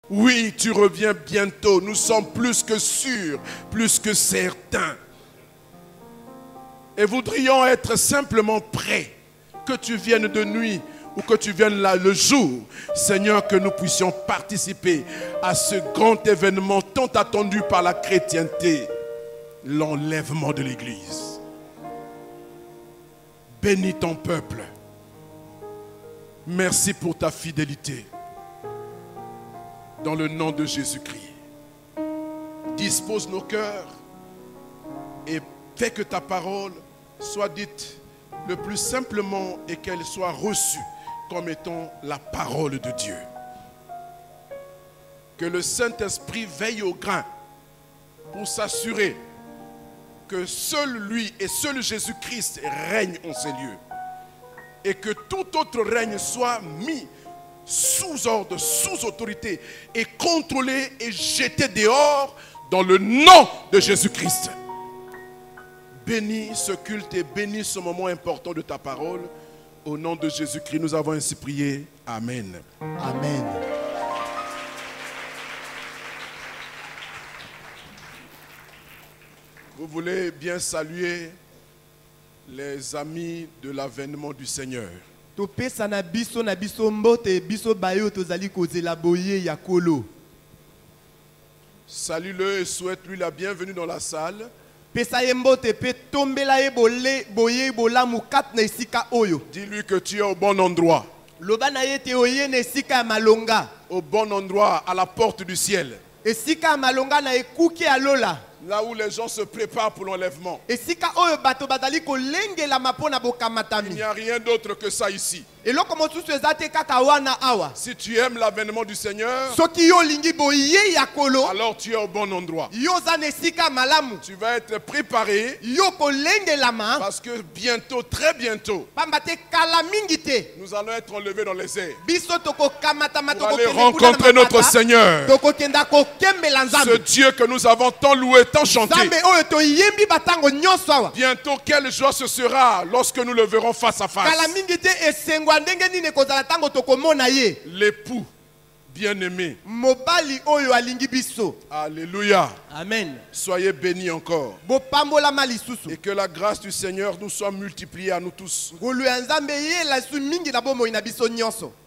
Oui, tu reviens bientôt. Nous sommes plus que sûrs, plus que certains. Et voudrions être simplement prêts, que tu viennes de nuit ou que tu viennes là le jour, Seigneur, que nous puissions participer à ce grand événement tant attendu par la chrétienté, l'enlèvement de l'Église. Bénis ton peuple. Merci pour ta fidélité. Dans le nom de Jésus-Christ. Dispose nos cœurs et fais que ta parole soit dite le plus simplement et qu'elle soit reçue comme étant la parole de Dieu. Que le Saint-Esprit veille au grain pour s'assurer que seul lui et seul Jésus-Christ règne en ces lieux. Et que tout autre règne soit mis sous ordre, sous autorité et contrôlé et jeté dehors dans le nom de Jésus-Christ. Bénis ce culte et bénis ce moment important de ta parole. Au nom de Jésus-Christ, nous avons ainsi prié. Amen. Amen. Vous voulez bien saluer les amis de l'avènement du Seigneur. Salue-le et souhaite-lui la bienvenue dans la salle. Dis-lui que tu es au bon endroit. Au bon endroit, à la porte du ciel. Là où les gens se préparent pour l'enlèvement. Il n'y a rien d'autre que ça ici. Si tu aimes l'avènement du Seigneur, alors tu es au bon endroit. Tu vas être préparé parce que bientôt, très bientôt, nous allons être enlevés dans les airs pour aller rencontrer notre Seigneur, ce Dieu que nous avons tant loué, tant chanté. Bientôt, quelle joie ce sera lorsque nous le verrons face à face. L'époux bien-aimé. Alléluia. Amen. Soyez bénis encore. Et que la grâce du Seigneur nous soit multipliée à nous tous.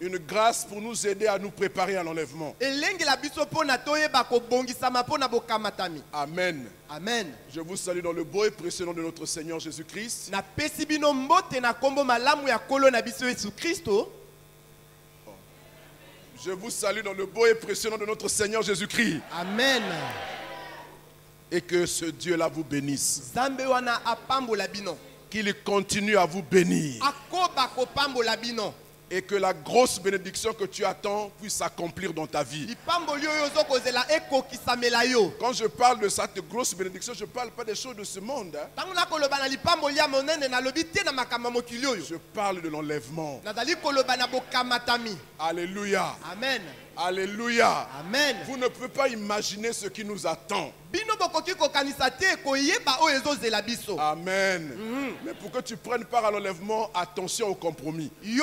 Une grâce pour nous aider à nous préparer à l'enlèvement. Amen. Amen. Je vous salue dans le beau et précieux nom de notre Seigneur Jésus-Christ. Je vous salue dans le beau et précieux nom de notre Seigneur Jésus-Christ. Amen. Et que ce Dieu-là vous bénisse. Qu'il continue à vous bénir. Et que la grosse bénédiction que tu attends puisse s'accomplir dans ta vie. Quand je parle de cette grosse bénédiction, je ne parle pas des choses de ce monde. Je parle de l'enlèvement. Alléluia. Amen. Alléluia. Amen. Vous ne pouvez pas imaginer ce qui nous attend. Amen. Mais pour que tu prennes part à l'enlèvement, attention au compromis. Depuis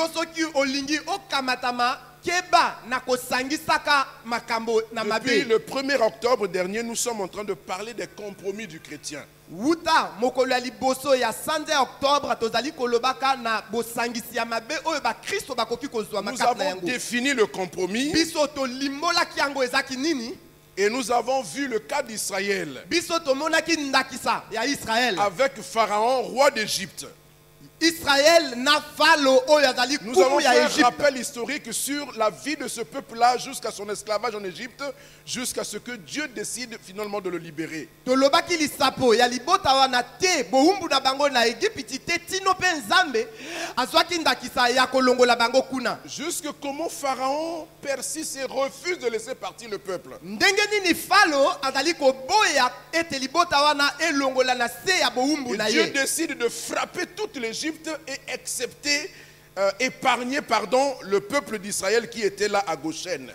le 1er octobre dernier, nous sommes en train de parler des compromis du chrétien. Nous avons défini le compromis et nous avons vu le cas d'Israël avec Pharaon, roi d'Égypte. Nous avons fait un rappel historique sur la vie de ce peuple-là jusqu'à son esclavage en Égypte, jusqu'à ce que Dieu décide finalement de le libérer. Jusque comment Pharaon persiste et refuse de laisser partir le peuple. Et Dieu décide de frapper toute l'Égypte et accepter, épargner le peuple d'Israël qui était là à Goshen.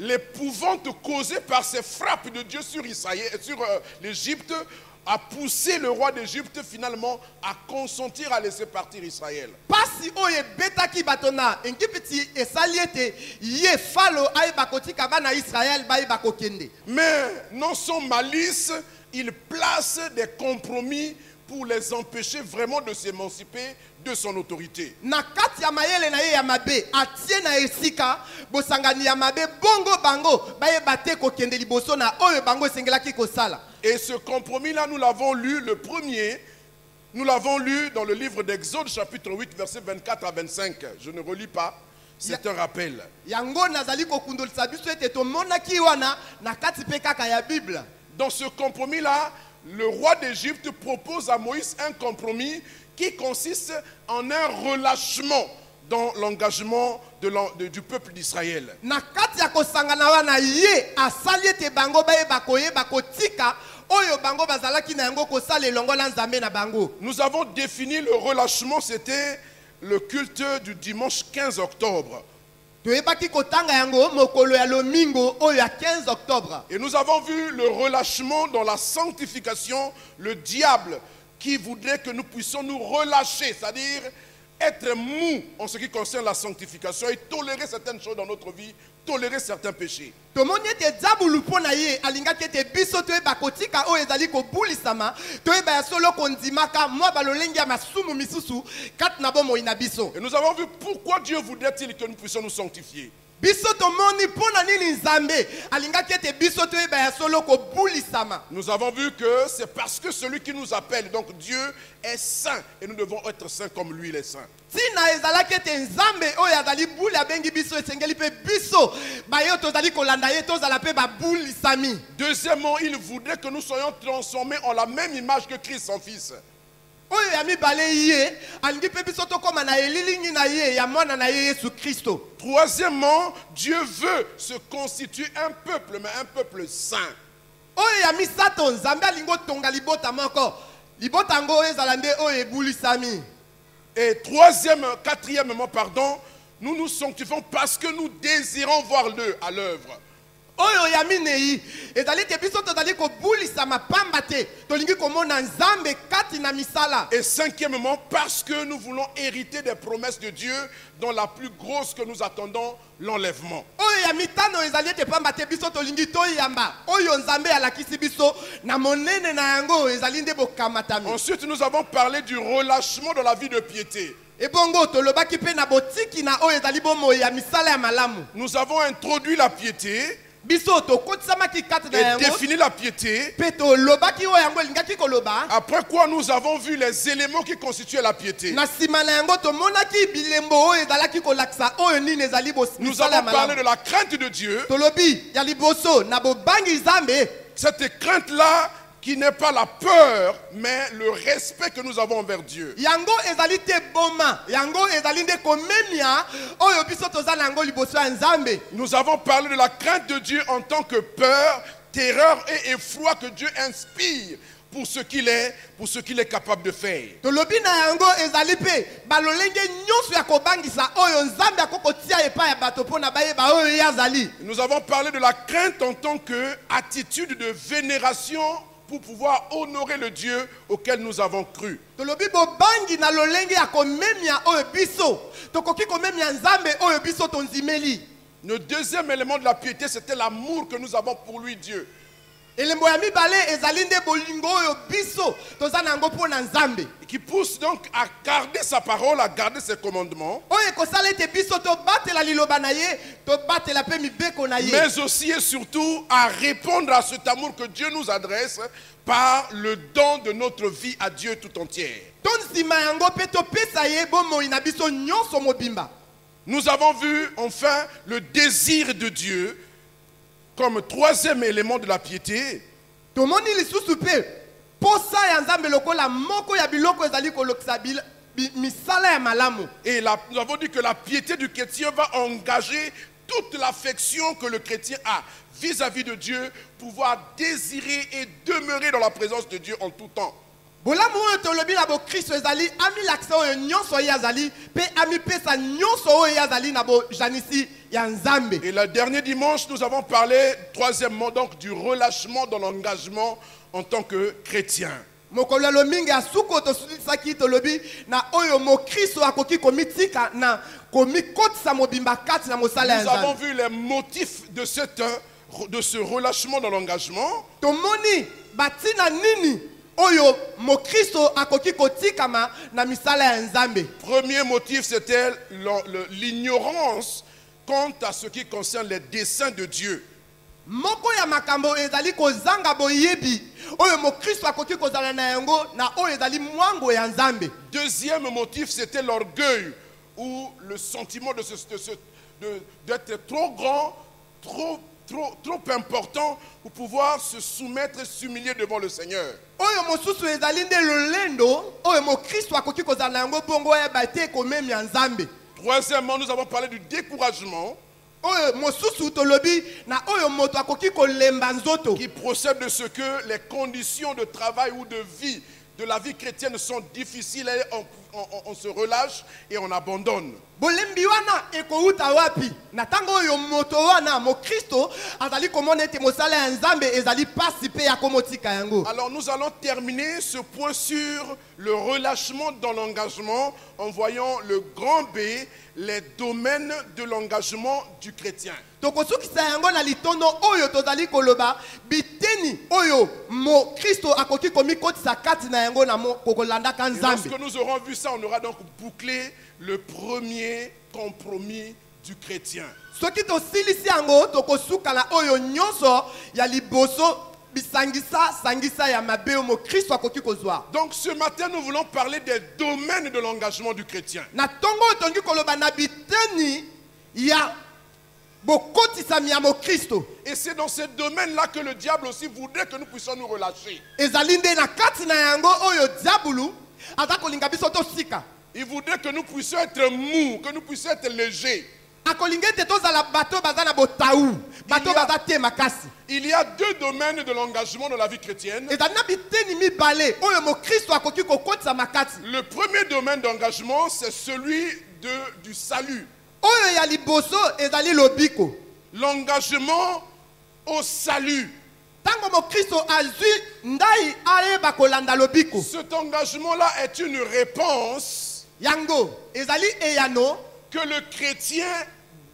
L'épouvante causée par ces frappes de Dieu sur Israël, sur l'Égypte a poussé le roi d'Égypte finalement à consentir à laisser partir Israël. Pasi oye betaki batona Égypte esaliete ye falo ay bakoti kabana Israël bay bakokende. Mais non sans malice, il place des compromis pour les empêcher vraiment de s'émanciper de son autorité. Na kati ya mayele na ye ya mabe atie na esika bosangani ya mabe bongo bango baye bate kokende liboso na oyo bango sengelaki kosala. Et ce compromis-là, nous l'avons lu, le premier, nous l'avons lu dans le livre d'Exode, chapitre 8, versets 24 à 25. Je ne relis pas, c'est un rappel. Yango nazali kokundolisa biso ete tomonaki wana na kati pe kaka ya Bible. Dans ce compromis-là, le roi d'Égypte propose à Moïse un compromis qui consiste en un relâchement dans l'engagement du peuple d'Israël. Na kati ya kosangana wana ye asali ete bango baye bakoye bakotika oyo bango bazalaki na yango kosala elongo na Nzambe na bango. Nous avons défini le relâchement, c'était le culte du dimanche 15 octobre. Toyebaki kotanga yango mokolo ya lomingo oyo ya 15 octobre. Et nous avons vu le relâchement dans la sanctification, le diable qui voudrait que nous puissions nous relâcher, c'est-à-dire être mou en ce qui concerne la sanctification et tolérer certaines choses dans notre vie, tolérer certains péchés. Tomoni ete zabulu pona ye alingaki ete biso toyeba kotika oyo ezali kobulisama toyeba ya solo kondimaka mwa balolengi ya masumu misusu kati na bomoi na biso. Et nous avons vu pourquoi Dieu voudrait-il que nous puissions nous sanctifier. Biso tomoni pona nini Nzambe alingaki ete biso toyeba ya solo kobulisama. Nous avons vu que c'est parce que celui qui nous appelle, donc Dieu, est saint et nous devons être saints comme lui il est saint. Tina ezalaki ete Nzambe oyo azali buli abengi biso esengeli pe biso bayo tozali kolanda ye tozala pe babulisami. Deuxièmement, il voudrait que nous soyons transformés en la même image que Christ son fils. Oyo ya mibale ye alingi pe biso tokoma na elilingi na ye ya mwana na ye Yesu Kristo. Troisièmement, Dieu veut se constituer un peuple, mais un peuple saint. Oyo ya misato Nzambe alingo tonga libota moko libota ngo ezala nde oyo ebulisami. Et quatrièmement, pardon, nous nous sanctifions parce que nous désirons voir Dieu à l'œuvre. Oyo ya minei ezali te biso tozali kobulisama pamba te tolingi komona Nzambe kati na misala. Et cinquièmement, parce que nous voulons hériter des promesses de Dieu, dont la plus grosse que nous attendons, l'enlèvement. Oyo ya mitano ezali te pamba te biso tolingi toyamba oyo Nzambe alakisi biso na monene na yango ezali nde bokamatami. Ensuite, nous avons parlé du relâchement de la vie de piété. Ebongo tolobaki pe na botiki na oyo ezali bomoi ya misala ya malamu. Nous avons introduit la piété Biso tokotisamaki kati na et yango défini la piété. pe tolobaki oyo yango elingaki koloba. Après quoi, nous avons vu les éléments qui constituaient la piété. Na sima na yango tomonaki bilembo oyo ezalaki kolakisa oyo nini ezali Nous misala ya avons parlé malamu. de la crainte de Dieu. Tolobi ya liboso na bobangi Nzambe. Cette crainte-là qui n'est pas la peur, mais le respect que nous avons envers Dieu. Yango ezali te boma, yango ezali nde komemia oyo biso tozana yango liboso ya Nzambe. Nous avons parlé de la crainte de Dieu en tant que peur, terreur et effroi que Dieu inspire pour ce qu'il est capable de faire. Tolobi na yango ezali pe balolenge nyonso ya kobangisa oyo Nzambe akokotia epa ya bato pona bayeba oyo yazali. Nous avons parlé de la crainte en tant qu'attitude de vénération pour pouvoir honorer le Dieu auquel nous avons cru. Tolobi bobangi na lolenge ya komemia oyo biso tokoki komemia Nzambe oyo biso tonzimeli. Le deuxième élément de la piété, c'était l'amour que nous avons pour lui, Dieu. Elembo ya mibale ezali nde bolingo oyo biso tozana yango pona Nzambe. Qui pousse donc à garder sa parole, à garder ses commandements. Oyo ekosala ete biso tobatela liloba na ye tobatela pe mibeko na ye. Mais aussi et surtout à répondre à cet amour que Dieu nous adresse par le don de notre vie à Dieu tout entière. Tonzima yango pe topesa ye bomoi na biso nyonso mobimba. Nous avons vu enfin le désir de Dieu comme troisième élément de la piété. Tomoni lisusu pe posa ya Nzambe lokola moko ya biloko ezali kolokisa misala ya malamu. Et nous avons dit que la piété du chrétien va engager toute l'affection que le chrétien a vis-à-vis de Dieu, pouvoir désirer et demeurer dans la présence de Dieu en tout temps. Bolamu oyo tolobi na bo Kristo ezali ami lakisa oyo nyonso ye azali pe ami pesa nyonso oyo ye azali na bo janisi ya Nzambe. Et le dernier dimanche, nous avons parlé, troisièmement, donc, du relâchement dans l'engagement en tant que chrétien. mokolo lomingi asuko tosulisaki tolobi na oyo mokristo akoki komitika na komikotisa mobimba kati na mosala ya Nous avons Nzambe. vu les motifs de ce relâchement dans l'engagement. Tomoni batina nini oyo mokristo akoki kotikama na misala ya Nzambe. Premier motif, c'était l'ignorance quant à ce qui concerne les desseins de Dieu. Moko ya makambo ezali kozanga boyebi oyo mokristo akoki kozala na yango na oyo ezali mwango ya Nzambe. Deuxième motif, c'était l'orgueil ou le sentiment d'être trop grand, trop important pour pouvoir se soumettre et s'humilier devant le Seigneur. Oyo mosusu ezali nde lolendo oyo mokristo akoki kozala na yango bongo oyeba te komemi ya Nzambe. Troisièmement, nous avons parlé du découragement Oyo mosusu tolobi na oyo moto akoki kolemba nzoto qui procède de ce que les conditions de travail ou de vie de la vie chrétienne sont difficiles et on se relâche et on abandonne. bolembi wana ekouta wapi na tango oyo moto wana mokristo azali komona ete mosala ya Nzambe ezali pasi pe ya komotika yango. Alors nous allons terminer ce point sur le relâchement dans l'engagement en voyant le grand B, les domaines de l'engagement du chrétien. Tokosukisa yango na litondo oyo tozali koloba biteni oyo mokristo akoki komikotisa kati na yango na kokolandaka Et Nzambe. lorsque nous aurons vu ça, on aura donc bouclé le premier compromis du chrétien. Soki tosilisi yango tokosuka na oyo nyonso ya liboso bisangisa ya mabe oyo mokristo akoki kozwa. Donc ce matin, nous voulons parler des domaines de l'engagement du chrétien. Na tongo oyo tongi koloba na biteni ya bokotisami ya mokristo. Et c'est dans ces domaines-là que le diable aussi voudrait que nous puissions nous relâcher. Ezali nde na kati na yango oyo diabulu aza kolinga biso tosika. Il voudrait que nous puissions être mous, que nous puissions être légers. Akolinga ete tozala bato baza na botaou, bato baza te makasi. Il y a deux domaines de l'engagement dans la vie chrétienne. Ezali na biteni mibale oyo mokristo akoki kokotisa makati. Le premier domaine d'engagement, c'est celui du salut. Oyo ya liboso ezali lobiko. L'engagement au salut. Tango mokristo azwi ndai ayeba kolanda lobiko. Cet engagement-là est une réponse Yango ezali eyano que le chrétien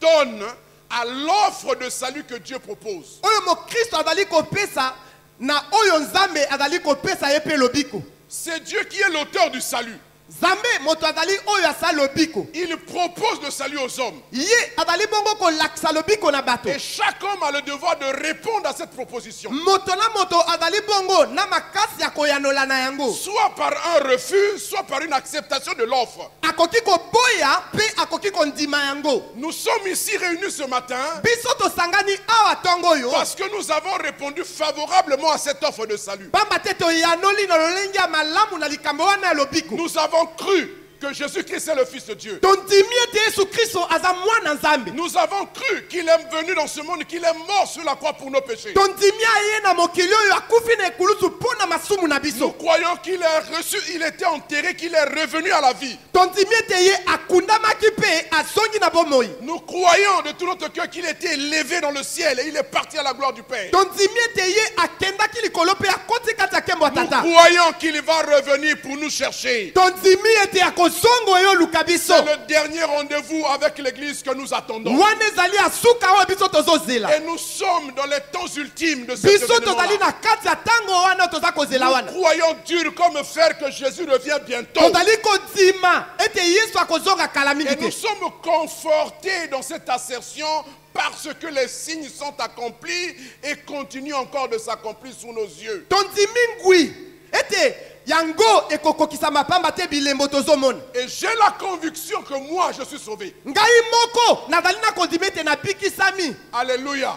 donne à l'offre de salut que Dieu propose. oyo mokristo azali kopesa na oyo Nzambe azali kopesa ye pe lobiko. C'est Dieu qui est l'auteur du salut. Nzambe moto azali oyo asa lobiko. Il propose le salut aux hommes. Ye azali bongo kolakisa lobiko na bato. Et chaque homme a le devoir de répondre à cette proposition. Moto na moto azali bongo na makasi ya koyanola na yango. Soit par un refus, soit par une acceptation de l'offre. Akoki koboya pe akoki kondima yango. Nous sommes ici réunis ce matin Biso tosangani awa tongo yo. parce que nous avons répondu favorablement à cette offre de salut. Pamba te toyanoli na lolenge ya malamu na likambo wana ya lobiko. Nous avons cru que Jésus-Christ est le Fils de Dieu. Tondimi ete Yesu Kristo aza mwana Nzambe. Nous avons cru qu'il est venu dans ce monde, qu'il est mort sur la croix pour nos péchés. Tondimi aye na mokili oyo akufi na ekulusu pona masumu na Nous biso. croyons qu'il est reçu, il était enterré, qu'il est revenu à la vie. Tondimi ete ye akundamaki pe azongi na bomoi. Nous croyons de tout notre cœur qu'il était élevé dans le ciel et il est parti à la gloire du Père. Tondimi ete ye akendaki likolo pe akoti kati ya kembo ya Nous tata. croyons qu'il va revenir pour nous chercher. Tondimi ete akozongo oyo luka biso. C'est le dernier rendez-vous avec l'église que nous attendons. Wana ezali asuka oyo biso tozozela. Et nous sommes dans les temps ultimes de ce Biso tozali événement-là. na kati ya tango wana toza kozela wana. Nous croyons dur comme fer que Jésus revient bientôt. Tozali kodima ete Yesu akozonga kala mingi Et nous te. sommes confortés dans cette assertion parce que les signes sont accomplis et continuent encore de s'accomplir sous nos yeux. Tondimi ngwi ete yango ekokokisa mapamba te bilembo tozomona. Et j'ai la conviction que moi je suis sauvé. Ngai moko nazali na kondima ete nabikisami. Alléluia.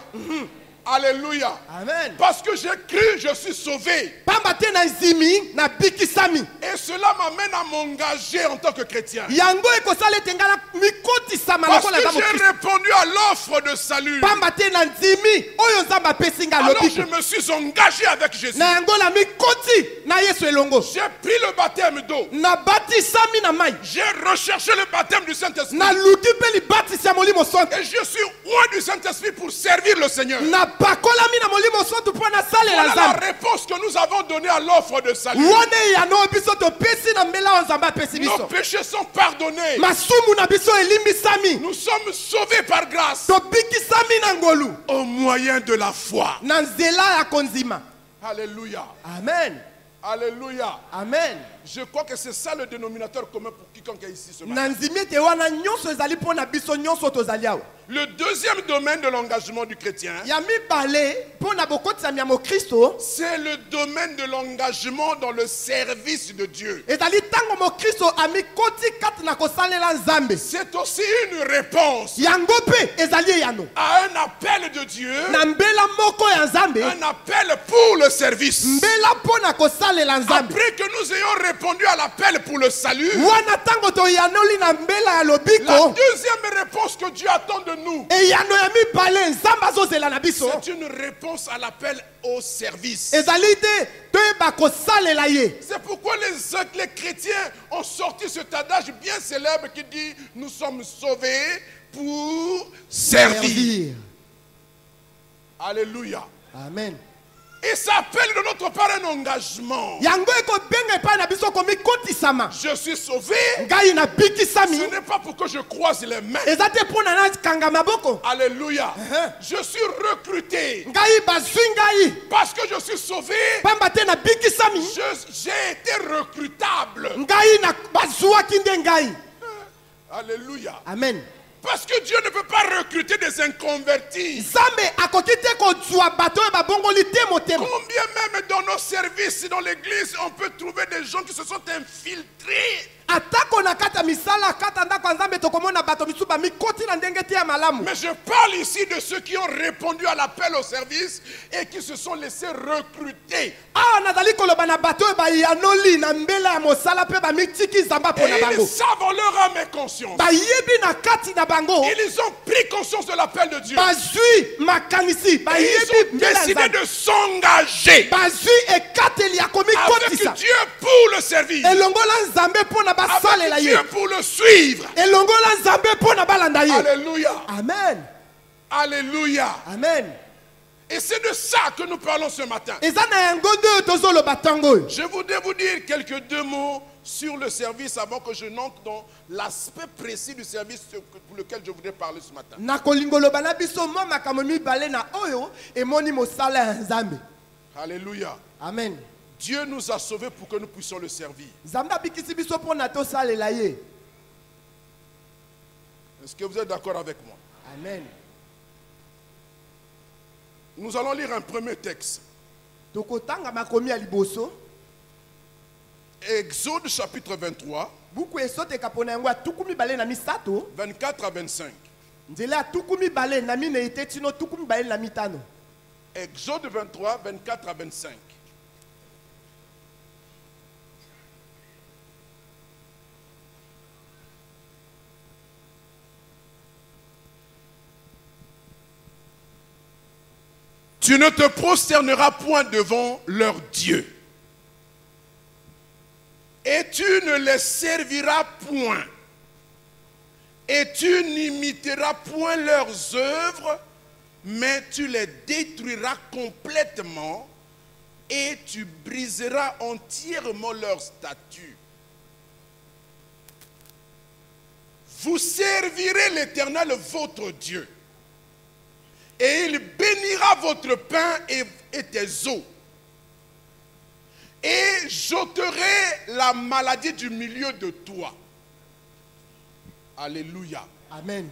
Alléluia. Amen. Parce que j'ai cru, je suis sauvé. Pamba te na nzimi nabikisami. Et cela m'amène à m'engager en tant que chrétien. Yango ekosala ete ngai mikotisama Parce lokola que za j'ai mokristo. répondu à l'offre de salut. Pamba te na nzimi oyo Nzambe apesi ngai Alors je lobiko. me suis engagé avec Jésus. Na yango na mikoti na Yesu elongo. J'ai pris le baptême d'eau. Nabatisami na mai. J'ai recherché le baptême du Saint-Esprit. Naluki pe libatisi ya molimo santu. Et je suis moi du Saint-Esprit pour servir le Seigneur. na pakolami na molimo santu mpo na salela Voilà la nzambe réponse que nous avons donnée à l'offre de salut. wana eyano biso topesi na mbela oyo nzambe apesi Nos biso péchés sont pardonnés. masumu na biso elimbisami Nous sommes sauvés par grâce tobikisami na ngolu au moyen de la foi. na nzela ya konzima. Alléluia. Amen. Alléluia. Amen. Je crois que c'est ça le dénominateur commun pour quiconque est ici ce matin. na nzimi ete wana nyonso ezali mpo na biso nyonso tozali awa. Le deuxième domaine de l'engagement du chrétien, ya mibale mpo na bokotisami ya mokristo c'est le domaine de l'engagement dans le service de Dieu. ezali ntango mokristo amikoti kati na kosalela nzambe. C'est aussi une réponse yango mpe ezali eyano à un appel de Dieu, na mbela moko ya nzambe, un appel pour le service. mbela mpo na kosalela nzambe. Après que nous ayons répondu à l'appel pour le salut, wana ntango toyanoli na mbela ya la lobiko deuxième réponse que Dieu attend de nous, eyano ya mibale nzambe azozela na biso c'est une réponse à l'appel au service. ezali te toyeba kosalela ye. C'est pourquoi les chrétiens ont sorti cet adage bien célèbre qui dit « Nous sommes sauvés pour servir ». Alléluia. Amen. Et ça appelle de notre part un engagement. yango ekobenga epai na biso komikotisama. Je suis sauvé. ngai nabikisami Ce n'est pas pour que je croise les mains. eza te mpo na nakanga maboko. Alléluia. Je suis recruté. ngai bazwi ngai Parce que je suis sauvé, pamba te nabikisami j'ai été recrutable. ngai bazwaki nde ngai. Alléluia. Amen. Parce que Dieu ne peut pas recruter des inconvertis. nzambe akoki te kozwa bato oyo babongoli te motema. Combien même dans nos services, dans l'église, on peut trouver des gens qui se sont infiltrés. atako na kata misala kata ndako ya nzambe tokomona bato misusu bamikoti na ndenge te ya malamu. Mais je parle ici de ceux qui ont répondu à l'appel au service et qui se sont laissés recruter. awa nazali koloba na bato oyo bayanoli na mbela ya mosala mpe bamitiki nzamba mpo na Et bango. ils savent leur âme et conscience. bayebi na kati na bango Ils ont pris conscience de l'appel de Dieu. bazwi makanisi Et ils bayebi ont mbela ya décidé nzambe de s'engager bazwi ekateli ya avec komikotisa Dieu pour le service, elongola nzambe mpo na basalela avec ye Dieu pour le suivre. elongola nzambe mpo na balanda ye. Alléluia. Amen. Alléluia. Amen. Et c'est de ça que nous parlons ce matin. eza na yango nde oyo tozoloba ntango oyo. Je voudrais vous dire deux mots sur le service avant que je n'entre dans l'aspect précis du service pour lequel je voudrais parler ce matin. nakolingoloba na biso mwa makambo mibale na oyo emoni mosala ya nzambe. Alléluia. Amen. Dieu nous a sauvés pour que nous puissions le servir. nzambe abikisi biso mpo na tosalela ye. Est-ce que vous êtes d'accord avec moi? Amen. Nous allons lire un premier texte. tokotanga makomi ya liboso Exode chapitre 23, buku esoteka mpo na yango ya tuku mibale na misato 24 à 25. nzela ya tuku mibale na minei te tino tuku mibale na mitano. Exode 23, 24 à 25. Tu ne te prosterneras point devant leur Dieu, et tu ne les serviras point, et tu n'imiteras point leurs œuvres, mais tu les détruiras complètement, et tu briseras entièrement leurs statuts. Vous servirez l'Éternel votre Dieu, et il bénira votre pain et tes eaux. Et j'ôterai la maladie du milieu de toi. Alléluia. Amen.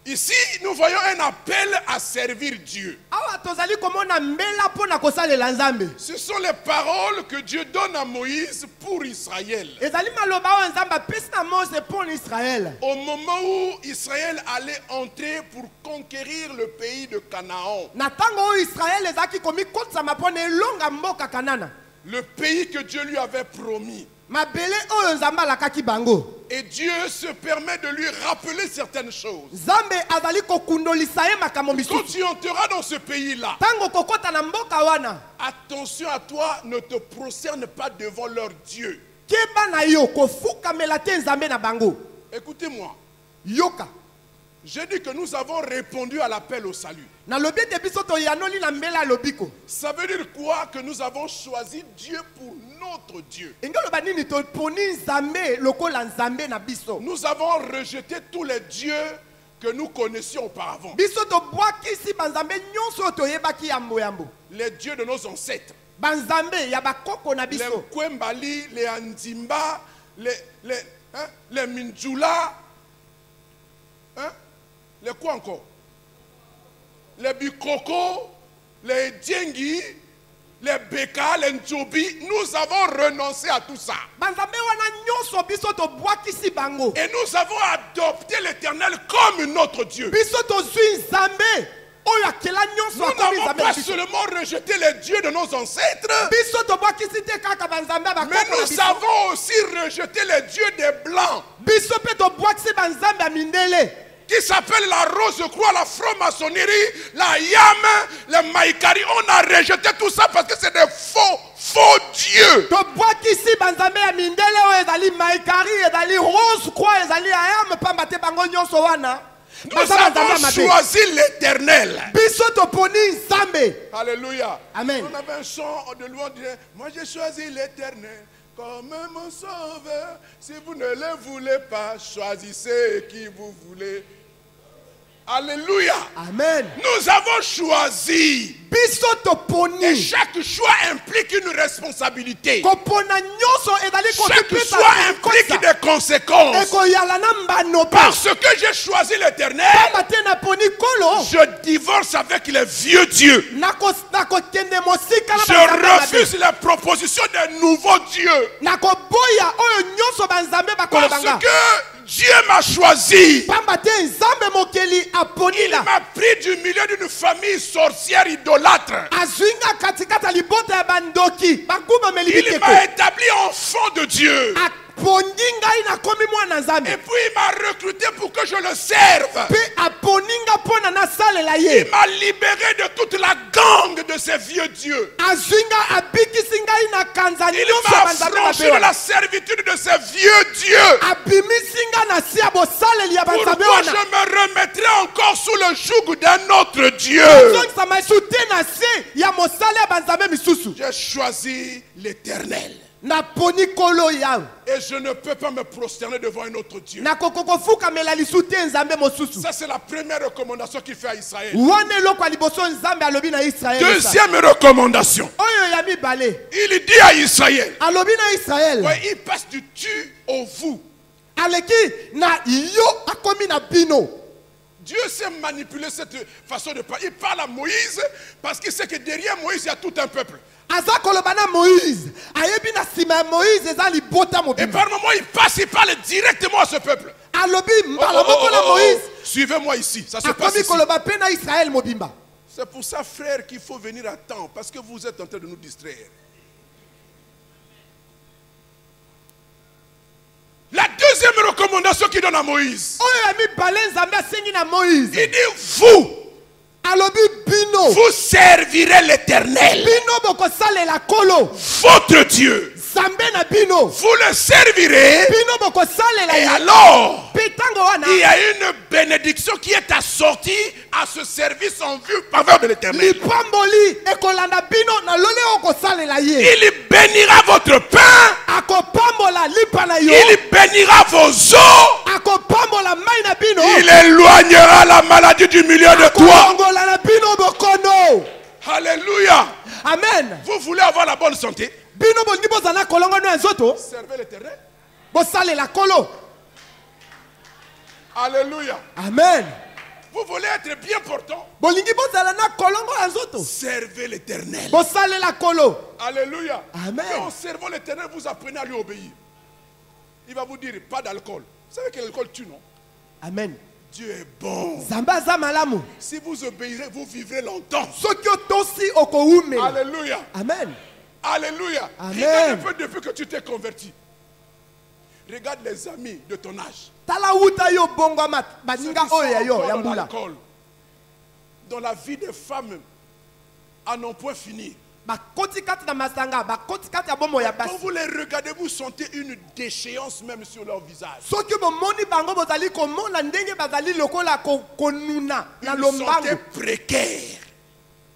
Ici, nous voyons un appel à servir Dieu. awa tozali komona mbela mpo na kosalela nzambe. Ce sont les paroles que Dieu donne à Moïse pour Israël. ezali maloba oyo nzambe apesi na mose mpo na israele. Au moment où Israël allait entrer pour conquérir le pays de Canaan. na ntango oyo israele ezalaki komikotisama mpo na elonga mboka kanana. Le pays que Dieu lui avait promis. mabele oyo nzambe alakaki bango. Et Dieu se permet de lui rappeler certaines choses. nzambe azali kokundolisa ye makambo Quand misusu. tu entreras dans ce pays-là, ntango kokota na mboka wana attention à toi, ne te prosterne pas devant leur Dieu. keba na yo kofukamela te nzambe na bango. Écoutez-moi, yoka J'ai dit que nous avons répondu à l'appel au salut. Na lobi te biso to yanoli na mbela lobiko. Ça veut dire quoi? Que nous avons choisi Dieu pour notre Dieu. Engelo banini to poni nzambe lokola nzambe na biso. Nous avons rejeté tous les dieux que nous connaissions auparavant. Biso to bwakisi banzambe nyonso to yebaki yambo yambo. Les dieux de nos ancêtres. Banzambe ya bakoko na Les biso. Kwembali, les Andimba, les Minjula. Hein? Les quoi encore? Les Bikoko, les Djengi, les Beka, les Ndjobi. Nous avons renoncé à tout ça. Banzambe wana nyonso biso to bwakisi bango. Et nous avons adopté l'Éternel comme notre Dieu. Biso to zui nzambe. Oyo akela nyonso Nous akomi n'avons nzambe pas na biso. seulement rejeté les dieux de nos ancêtres, Biso to bwakisi te kaka banzambe mais bakoko na nous biso. avons aussi rejeté les dieux des Blancs, Biso pe to bwakisi banzambe ya mindele. qui s'appellent la Rose-Croix, la franc-maçonnerie, la Yam, le Maïkari. On a rejeté tout ça parce que c'est des faux dieux. To bwakisi banzambe ya mindele oyo ezali maikari ezali rose croix ezali ayam pamba te bango nyonso wana. Nous avons choisi l'Éternel. Biso to poni nzambe. Alléluia. Amen. On avait un chant de louange. Moi j'ai choisi l'Éternel comme mon sauveur. Si vous ne le voulez pas, choisissez qui vous voulez. Alléluia. Amen. Nous avons choisi. Biso to Et poni. chaque choix implique une responsabilité. Ko pona nyonso ezali ko Chaque choix implique des conséquences. Eko yala na mbano pa. Parce que j'ai choisi l'Éternel, Pamba te na poni kolo. je divorce avec les vieux dieux. Nako kende mosika na Je banzambe mabe. refuse les propositions des nouveaux dieux. Nako boya oyo nyonso banzambe bakolo Parce banga. que Dieu m'a choisi. Pamba te nzambe mokeli aponi Il la. m'a pris du milieu d'une famille sorcière idolâtre. Azuinga katikata libota ya bandoki. Bakuma Il melibike ko. m'a établi enfant de Dieu. Apondi ngai na komi mwana nzambe. Et puis il m'a recruté pour que je le serve. Pe aponinga pona na salela ye. Il m'a libéré de toute la gang de ces vieux dieux. Azuinga abikisi ngai na kanza Il nyonso m'a banzambe franchi de mabe. la servitude de ces vieux dieux. Abimisi nga na sia bosaleli ya banzambe Pourquoi je wana. me remettrai encore sous le joug d'un autre Dieu? Zongisa maishu te na se ya mosala ya banzambe misusu. J'ai choisi l'Éternel. Na poni kolo yawe. Et je ne peux pas me prosterner devant un autre Dieu. Na kokoko fuka mela lisu te nzambe mosusu. Ça, c'est la première recommandation qu'il fait à Israël. Wane loko liboso nzambe alobi na Israël. Deuxième recommandation. Oyo ya mibale. Il dit à Israël, Alobi na Israël. ouais, il passe du tu au vous. Aleki na yo akomi na bino. Dieu sait manipuler cette façon de parler. Il parle à Moïse parce qu'il sait que derrière Moïse, il y a tout un peuple. Aza kolobana Moïse. Ayebi na sima ya Moïse eza libota Et mobimba. par moment, il parle directement à ce peuple. Alobi mbala moko na Moïse. Suivez-moi ici, ça se passe Akomi ici. koloba pe na Israël mobimba. C'est pour ça, frère, qu'il faut venir à temps, parce que vous êtes en train de nous distraire. La deuxième recommandation qu'il donne à Moïse, Oyo ya mibale nzambe asengi na Moïse. il dit, vous Alobi bino. vous servirez l'Éternel, Bino bokosalela kolo. votre Dieu. Zambe na bino. Vous le servirez, Bino bokosalela et ye. alors, Petango wana. il y a une bénédiction qui est assortie à ce service en vue par faveur de l'Éternel. Lipamboli ekolanda bino na lole okosalela ye. Il bénira votre pain, Akopambola lipa na yo. il bénira vos os, Akopambola mai na bino. il éloignera la maladie du milieu de toi. Akoongola na bino bokono. Alléluia. Amen. Vous voulez avoir la bonne santé? Bino bolingi bozala kolongo no nzoto. Servez l'Éternel. Bosalela kolo. Alléluia. Amen. Vous voulez être bien portant? Bolingi bozala na kolongo ya nzoto. Servez l'Éternel. Bosalela kolo. Alléluia. Amen. Et en servant l'Éternel, vous apprenez à lui obéir. Il va vous dire, pas d'alcool. Vous savez que l'alcool tue, non? Amen. Dieu est bon. Zamba za malamu. Si vous obéirez, vous vivrez longtemps. Soki otosi okoumela. Alléluia. Amen. Alléluia. Amen. Regarde un peu depuis que tu t'es converti. Regarde les amis de ton âge. Tala uta yo bongo Ceux baninga qui sont oyo ya yo encore ya dans mbula. l'alcool, dont la vie des femmes à non point fini. bakoti kati na masanga bakoti kati ya bomo ya Quand basi vous les regardez, vous sentez une déchéance même sur leur visage. soki bomoni bango bozali komona ndenge bazali lokola konuna na Ils sont lombango précaires.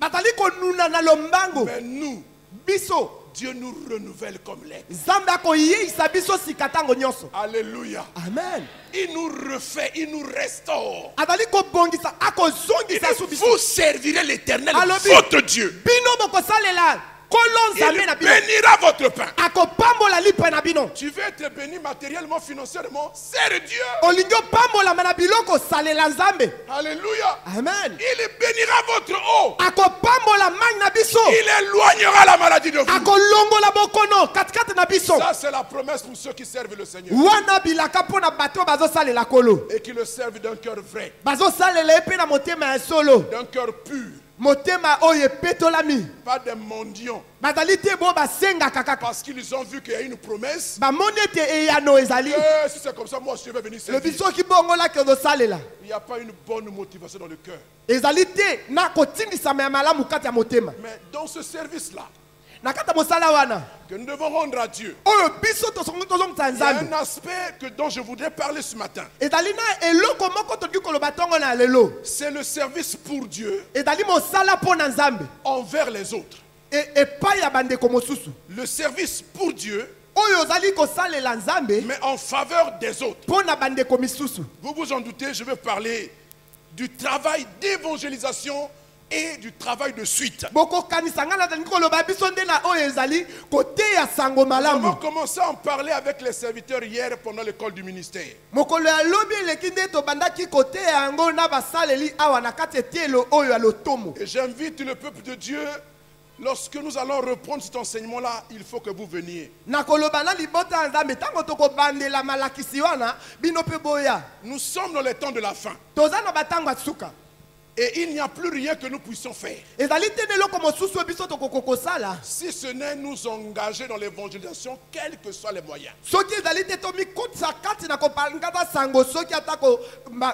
bazali konuna na lombango Mais nous, biso Dieu nous renouvelle comme l'aigle. nzambe akoyeisa biso sika ntango nyonso Alléluia. amen Il nous refait, il nous restaure. azali kobongisa Il akozongisa su dit, biso vous servirez l'Éternel, Alobi. votre Dieu. bino bokosalela kolo nzambe na Il bino bénira votre pain. akopambola lipa na bino Tu veux être béni matériellement, financièrement, sers Dieu. olingi opambolama na biloko osalela nzambe Alléluia. amen Il bénira votre eau. akopambola mai na biso Il éloignera la maladie de vous. akolongola bokono katikati na biso Ça, c'est la promesse pour ceux qui servent le Seigneur. wana bilaka mpo na bato bazosalela kolo Et qui le servent d'un cœur vrai, bazosalela ye mpe na motema ya solo d'un cœur pur, motema oyo epetolami pas des mendiants. bazali te bo basengaka kaka Parce qu'ils ont vu qu'il y a une promesse. bamoni ete eyano ezali Si c'est comme ça, moi je vais venir lobi servir. soki bongolaki ozosalela Il n'y a pas une bonne motivation dans le cœur. ezali te na kotindisama ya malamu kati ya motema Mais dans ce service-là, na kati ya mosala wana que nous devons rendre à Dieu, oyo biso tozongisa il y a nzambe un aspect dont je voudrais parler ce matin. ezali na eloko moko tokoki koloba ntongo na lelo C'est le service pour Dieu ezali mosala mpo na nzambe envers les autres. epai ya bandeko mosusu Le service pour Dieu, oyo ozali kosalela nzambe mais en faveur des autres. mpo na bandeko misusu Vous vous en doutez, je vais parler du travail d'évangélisation et du travail de suite. bokokanisa ngai nazali koloba biso nde na oyo ezali koteya sango Nous avons malamu commencé à en parler avec les serviteurs hier pendant l'école du ministère. mokolo ya lobi eleki nde tobandaki koteya yango na basaleli awa na kati etelo oyo ya lotomo Et j'invite le peuple de Dieu, lorsque nous allons reprendre cet enseignement-là, il faut que vous veniez. na koloba na libota ya nzambe ntango tokobandela malakisi wana bino mpe boya Nous sommes dans les temps de la fin. toza na batango ya suka Et il n'y a plus rien que nous puissions faire. ezali te na eloko mosusu oyo biso tokoki kosala Si ce n'est nous engager dans l'évangélisation, quels que soient les moyens. soki ezali te tomikotisa kati na kopangata sango soki atako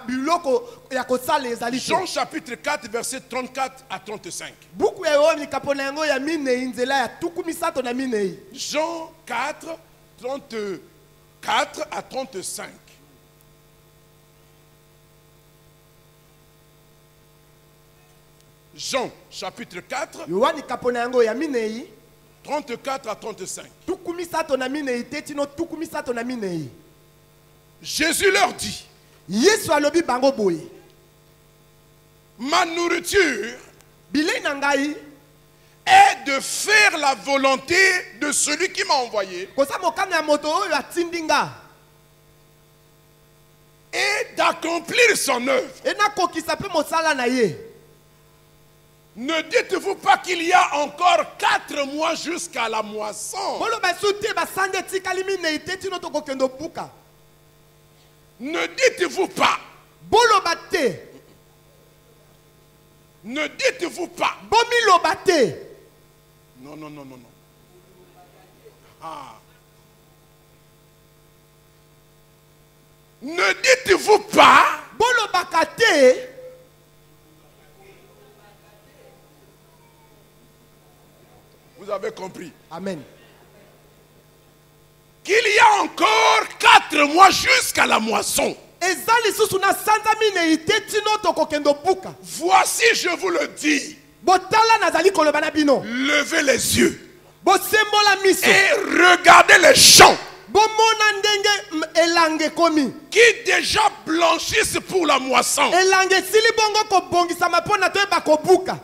biloko ya kosala ezali te Jean chapitre 4, verset 34 à 35. buku ya yohani likapo na yango ya minei nzela ya tuku misato na minei Jean 4, 34 à 35. Jean chapitre 4, yohani likapo na yango ya minei 34 à 35. tuku misato na minei te tino tuku misato na minei Jésus leur dit, yesu alobi bango boye ma nourriture bilei na ngai est de faire la volonté de celui qui m'a envoyé kosa mokano ya moto oyo atindi nga et d'accomplir son œuvre. enakokisa mpe mosala na ye Ne dites-vous pas qu'il y a encore 4 mois jusqu'à la moisson? boloba esu te basande etikali minei te tino tokokende obuka Ne dites-vous pas, boloba te ne dites-vous pas. bomiloba te Non, non, non, non, non. Ah. Ne dites-vous pas bolobaka te vous avez compris, amen qu'il y a encore 4 mois jusqu'à la moisson. eza lisusu na sanza minei te tino tokokende obuka Voici, je vous le dis, botala nazali koloba na bino levez les yeux bosembola miso et regardez les champs bomona ndenge elange ekomi qui déjà blanchissent pour la moisson. elange esili bongo kobongisama mpo na toyeba kobuka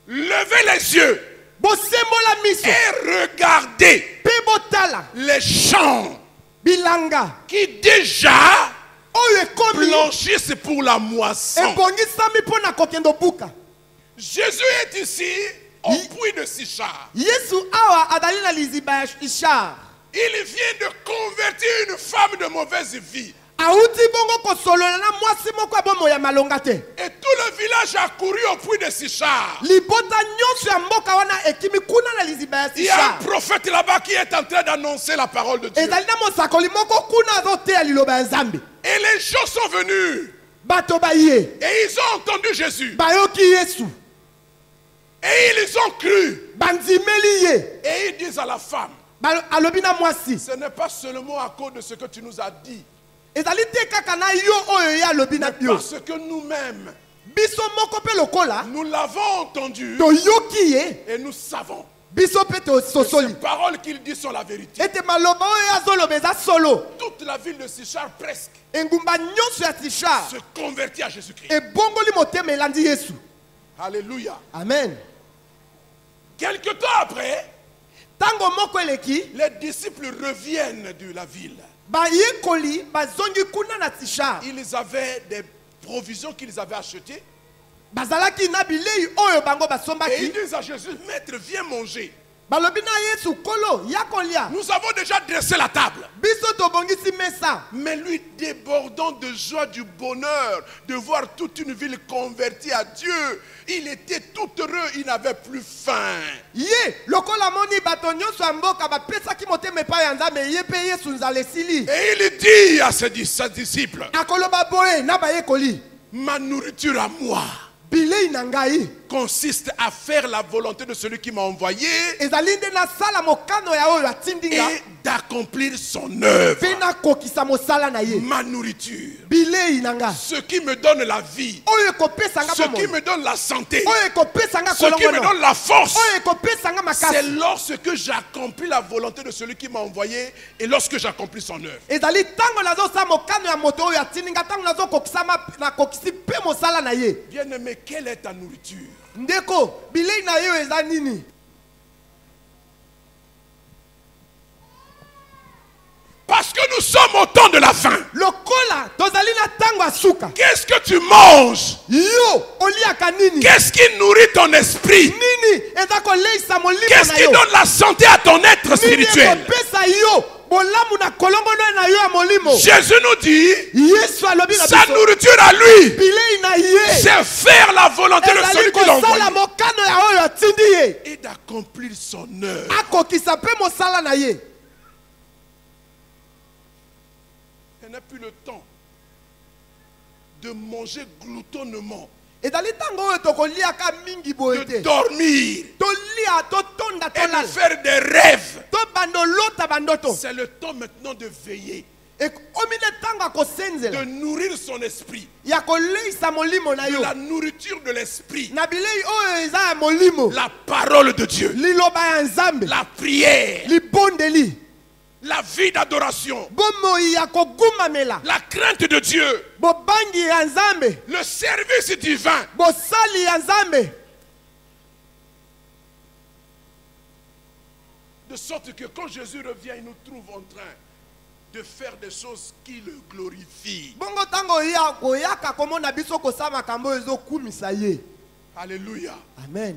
Levez les yeux bosembola miso et regardez mpe botala les champs bilanga qui déjà oyo ekomi blanchissent pour la moisson. ebongisami mpo na kokende obuka Jésus est ici au puits de Sichar. yesu awa azali na liziba ya ishar Il vient de convertir une femme de mauvaise vie. auti bongo kosolola na mwasi moko ya bomo ya malonga te Et tout le village a couru au puits de Sichar. libota nyonso ya mboka wana ekimi kuna na liziba ya Il y a un ishar prophète là-bas qui est en train d'annoncer la parole de Dieu. ezali na mosakoli moko kuna azoteya liloba ya nzambe Et les gens sont venus bato baye et ils ont entendu Jésus. bayoki yesu Et ils ont cru. bandimeli ye. Et ils disent à la femme, Alobi na mwasi. ce n'est pas seulement à cause de ce que tu nous as dit, Ezali te kaka na yo oyo ya alobi na mais bio. parce que nous-mêmes, Biso moko pe lokola nous l'avons entendu to yoki ye. et nous savons Biso pe to que ces sosoli. paroles qu'il dit sont la vérité. Ete maloba oyo azoloba eza solo. Toute la ville de Sichar presque Engumba nyonso ya Tishar se convertit à Jésus-Christ. ebongoli motema elandi Yesu. Alléluia. Amen. Quelque temps après, Tango moko eleki les disciples reviennent de la ville. bayekoli bazongi kuna na Tishar. Ils avaient des provisions qu'ils avaient achetées. Bazalaki na bilei oyo bango Et ils basombaki. disent à Jésus, Maître, viens manger. Balobi na Yesu kolo ya kolia. Nous avons déjà dressé la table. Biso tobongisi mesa. Mais lui, débordant de joie, du bonheur, de voir toute une ville convertie à Dieu, il était tout heureux, il n'avait plus faim. Ye lokola moni bato nyonso ya mboka bapesaki motema epai ya Nzambe ye pe Yesu nzala esili. Et il dit à ses disciples, Akoloba boye na bayekoli. ma nourriture à moi Bilei na ngai consiste à faire la volonté de celui qui m'a envoyé ezali nde nasala mokano ya oyo atindi nga et d'accomplir son œuvre. mpe nakokisa mosala na ye. Ma nourriture, Bilei na nga ce qui me donne la vie, oyo ekopesa nga ce qui bomoi, me donne la santé, oyo ekopesa nga ce qui me kolongono, donne la force, oyo ekopesa nga c'est makasi lorsque j'accomplis la volonté de celui qui m'a envoyé et lorsque j'accomplis son œuvre. ezali ntango nazosala mokano ya moto oyo atindi nga ntango nakokisi mpe mosala na ye. Bien-aimé, quelle est ta nourriture? Ndeko bilei na yo eza nini? Parce que nous sommes au temps de la faim. Lokola tozali na ntango ya suka. Qu'est-ce que tu manges? Yo oliaka nini? Qu'est-ce qui nourrit ton esprit? Nini eza koleisa molimo Qu'est-ce na qui yo? donne la santé à ton être Nini spirituel? ekopesa yo bolamu na kolongono na yo ya molimo? Jésus nous dit, Yesu alobi na sa biso nourriture à lui, bilei na ye c'est faire la volonté de ezali celui qui l'a kosala envoyé mokano ya oyo atindi ye et d'accomplir son œuvre. akokisa mpe mosala na ye. Il n'a plus le temps de manger gloutonnement, ezali ntango oyo tokoliaka mingi boye de te, dormir tolia totonda et de tolala faire des rêves. tobandolota bandoto C'est le temps maintenant de veiller, ekomi nde ntango ya kosenzela de nourrir son esprit, ya koleisa molimo na de yo la nourriture de l'esprit, na bilei oyo eza ya molimo, la parole de Dieu, liloba ya Nzambe, la prière, libondeli, la vie d'adoration, bomoi ya kogumamela, la crainte de Dieu, bobangi ya Nzambe, le service divin. bosali ya Nzambe, De sorte que quand Jésus revient, il nous trouve en train de faire des choses qui le glorifient. bongo ntango oyaka komona biso kosala makambo oyo ezokumisa ye. Alléluia. Amen.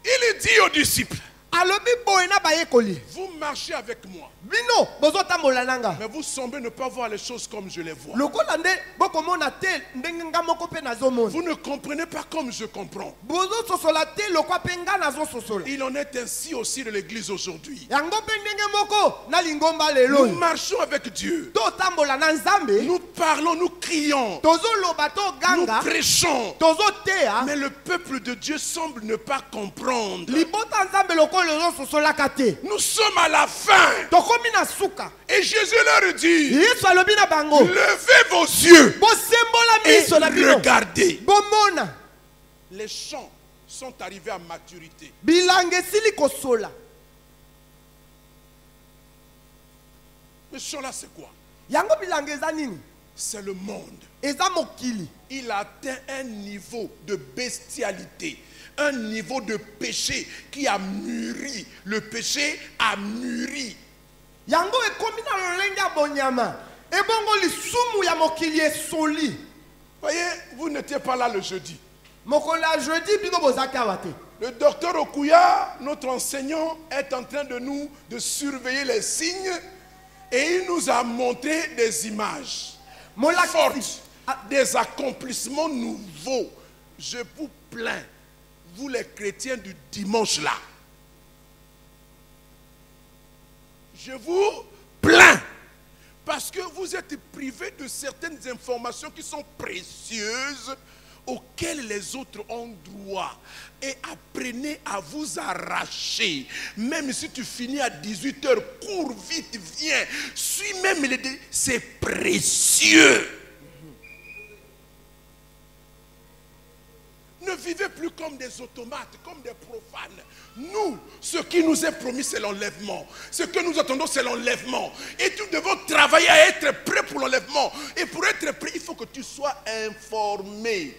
Il dit aux disciples, Alobi boye na bayekoli, vous marchez avec moi, bino bozotambola nanga mais vous semblez ne pas voir les choses comme je les vois. lokola nde bokomona te ndenge nga moko mpe nazomona, Vous ne comprenez pas comme je comprends. bozososola te lokwa mpe nga nazososola. Il en est ainsi aussi de l'église aujourd'hui. Yango mpe ndenge moko na lingomba lelo Nous marchons avec Dieu. totambola na Nzambe, Nous parlons, nous crions, tozoloba nous toganga, prêchons. tozoteya, Mais le peuple de Dieu semble ne pas comprendre. libota Nzambe lokola ezososolaka te. Nous sommes à la fin. Tokomi na suka, Et Jésus leur dit, Yesu alobi na bango levez vos yeux bosembola et miso na bino regardez. bomona Les champs sont arrivés à maturité. bilanga esili kosola. Mais ce champ-là, c'est quoi? Yango bilanga eza nini? C'est le monde. Eza mokili. Il a atteint un niveau de bestialité, un niveau de péché qui a mûri. Le péché a mûri. Yango ekomi na lolenge ya bonyama, ebongo lisumu ya mokili esoli. Voyez, vous n'étiez pas là le jeudi. Mokolo ya jeudi bino bozaki awa te. Le docteur Okuya, notre enseignant, est en train de nous de surveiller les signes et il nous a montré des images fortes, des accomplissements nouveaux. Je vous plains, vous les chrétiens du dimanche là. Je vous plains parce que vous êtes privés de certaines informations qui sont précieuses auxquels les autres ont droit. Et apprenez à vous arracher. Même si tu finis à 18 h, cours vite, viens. Suis même les deux. C'est précieux. Ne vivez plus comme des automates, comme des profanes. Nous, ce qui nous est promis, c'est l'enlèvement. Ce que nous attendons, c'est l'enlèvement. Et nous devons travailler à être prêts pour l'enlèvement. Et pour être prêt, il faut que tu sois informé.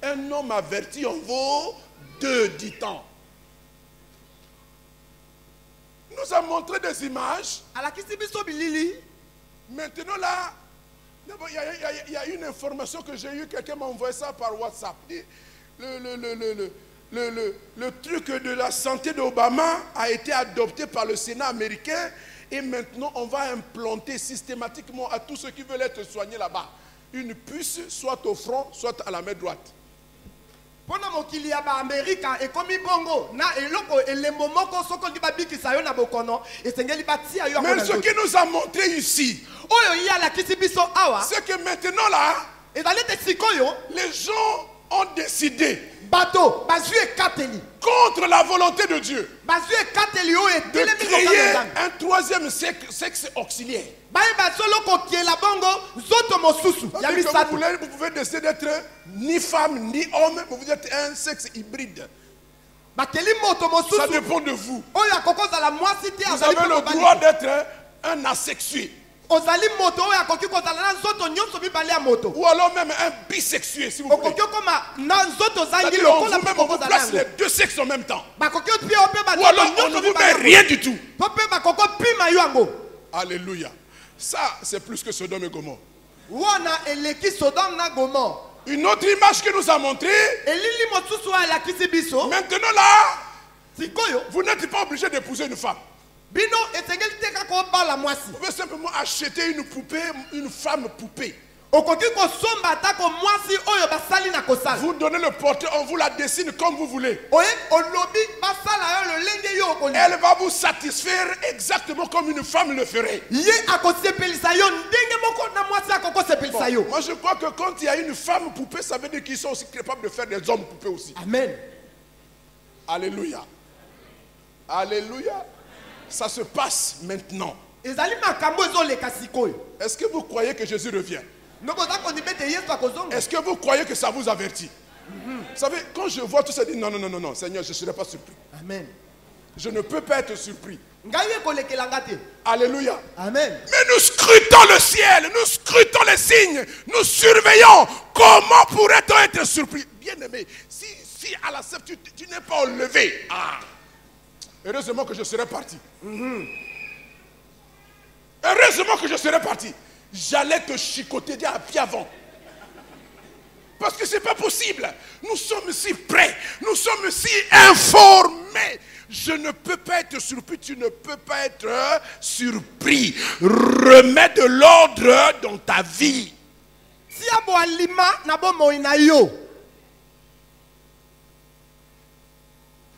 Un homme averti en vaut 2, dit-on. Nous avons montré des images. Maintenant là, il y a une information que j'ai eue. Quelqu'un m'a envoyé ça par WhatsApp. Le truc de la santé d'Obama a été adopté par le Sénat américain. Et maintenant, on va implanter systématiquement à tous ceux qui veulent être soignés là-bas une puce, soit au front, soit à la main droite. Mais ce qui nous a montré ici, c'est que maintenant là, les gens ont décidé contre la volonté de Dieu de créer un troisième sexe auxiliaire. Vous pouvez décider d'être ni femme ni homme, mais vous êtes un sexe hybride. Ça dépend de vous. Vous avez le droit d'être un asexué. Ou alors même un bisexué, si vous voulez. On vous place les deux sexes en même temps. Ou alors on ne vous met rien du tout. Alléluia. Ça, c'est plus que Sodome et Gomorrhe. Une autre image que nous a montré. Maintenant là, vous n'êtes pas obligé d'épouser une femme. Vous pouvez simplement acheter une poupée, une femme poupée. Vous donnez le portrait, on vous la dessine comme vous voulez. Elle va vous satisfaire exactement comme une femme le ferait. Bon, moi je crois que quand il y a une femme poupée, ça veut dire qu'ils sont aussi capables de faire des hommes poupées aussi. Amen. Alléluia. Alléluia. Ça se passe maintenant. Est-ce que vous croyez que Jésus revient? Est-ce que vous croyez que ça vous avertit? Vous savez, quand je vois tout ça, je dis non, non, non, non, Seigneur, je ne serai pas surpris. Amen. Je ne peux pas être surpris. Alléluia. Amen. Mais nous scrutons le ciel, nous scrutons les signes, nous surveillons. Comment pourrait-on être surpris? Bien-aimé, si à la sève tu n'es pas enlevé, heureusement que je serais parti. Heureusement que je serais parti. J'allais te chicoter à pied avant. Parce que ce n'est pas possible. Nous sommes si prêts. Nous sommes si informés. Je ne peux pas être surpris. Tu ne peux pas être surpris. Remets de l'ordre dans ta vie.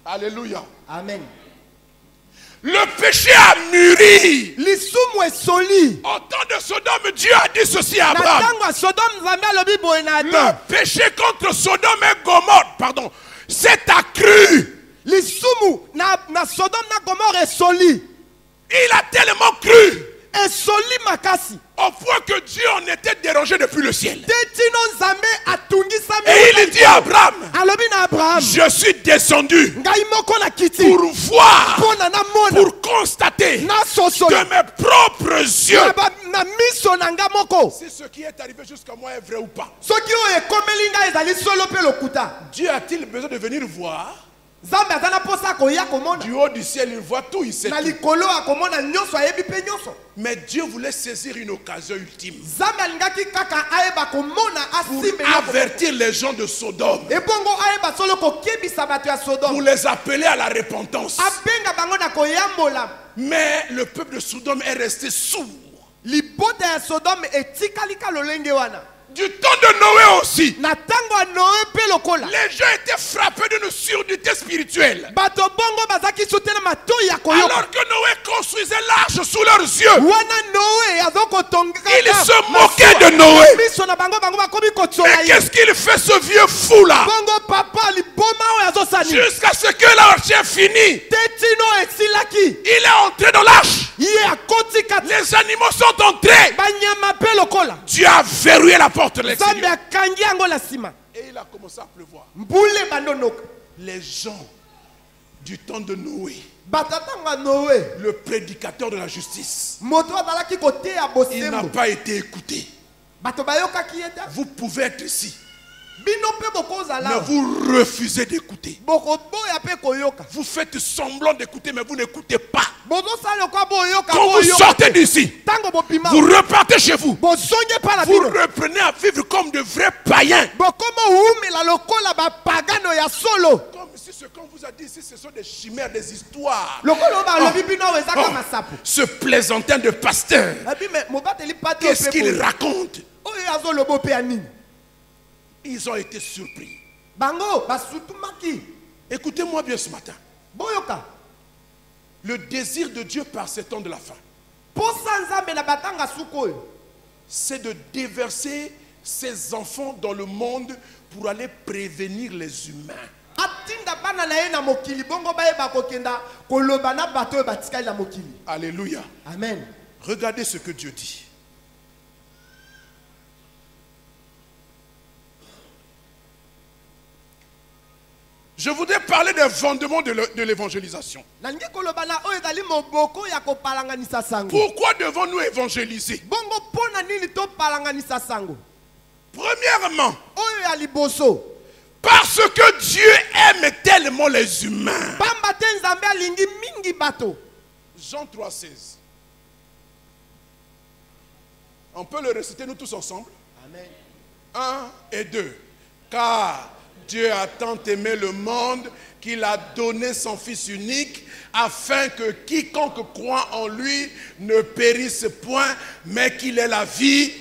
Alléluia. Amen. Le péché a mûri. Au temps de Sodome, Dieu a dit ceci à Abraham. Le péché contre Sodome et Gomorrhe, pardon, s'est accru. Il a tellement cru au point que Dieu en était dérangé depuis le ciel. Et il dit à Abraham, je suis descendu pour voir, pour constater de mes propres yeux si ce qui est arrivé jusqu'à moi est vrai ou pas. Dieu a-t-il besoin de venir voir? Du haut du ciel, il voit tout, il sait tout. Mais Dieu voulait saisir une occasion ultime pour avertir les gens de Sodome, pour les appeler à la repentance. Mais le peuple de Sodome est resté sourd. Du temps de Noé aussi, na tango ya Noé pe lokola les gens étaient frappés d'une surdité spirituelle. bato bongo bazaki soutena matoi ya koyoka Alors que Noé construisait l'arche sous leurs yeux, wana Noé azokotongaka ils se moquaient de Noé. miso na bango bakomi Mais kotsonga ye qu'est-ce qu'il fait ce vieux fou là? bongo papa liboma oyo azosani Jusqu'à ce que l'arche ait fini, te tino esilaki il est entré dans l'arche. ye akoti kati Les animaux sont entrés. banyama pe lokola Dieu a verrouillé la porte de nzambe l'extérieur. akangi yango na nsima Et il a commencé à pleuvoir. mbule bandonoka Les gens du temps de Noé, bato ntango ya Noé le prédicateur de la justice, moto azalaki koteya il n'a bosembo pas été écouté. bato bayokaki ye te Vous pouvez être ici, bino mpe mais bokozala vous refusez d'écouter. bokoboya mpe koyoka Vous faites semblant d'écouter, mais vous n'écoutez pas. bozosala lokwa boyoka Quand vous sortez d'ici, ntango bopima vous repartez chez vous. bozongi mpa na Vous bino reprenez à vivre comme de vrais païens. bokoma oumela lokola bapagano ya solo Comme si ce qu'on vous a dit ici, ce sont des chimères, des histoires. lokola oyo balobi bino oyo ezaka Oh, masapo ce plaisantin de pasteur, abi me mobateli pati qu'est-ce qu'il raconte? oyo azoloba mpe ya nini Ils ont été surpris. bango basutumaki Écoutez-moi bien ce matin. boyoka Le désir de Dieu par ces temps de la fin, posa nzambe na batanga suku oyo c'est de déverser ses enfants dans le monde pour aller prévenir les humains. atinda bana na ye na mokili bongo bayeba kokenda koloba na bato oyo batikali na mokili Alléluia. amen Regardez ce que Dieu dit. Je voudrais parler des fondements de l'évangélisation. nalingi koloba na oyo ezali moboko ya kopalanganisa sango Pourquoi devons-nous évangéliser? bongo mpo na nini topalanganisa sango Premièrement, oyo ya liboso parce que Dieu aime tellement les humains. pamba te nzambe alingi mingi bato Jean 3,16. On peut le réciter nous tous ensemble. amen 1 et 2. Car Dieu a tant aimé le monde qu'il a donné son Fils unique afin que quiconque croit en lui ne périsse point, mais qu'il ait la vie.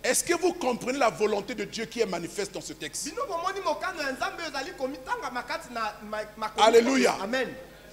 Est-ce que vous comprenez la volonté de Dieu qui est manifeste dans ce texte? bino bomoni mokano ya nzambe oyo ezali komitanga makati na makomi. Alléluia. amen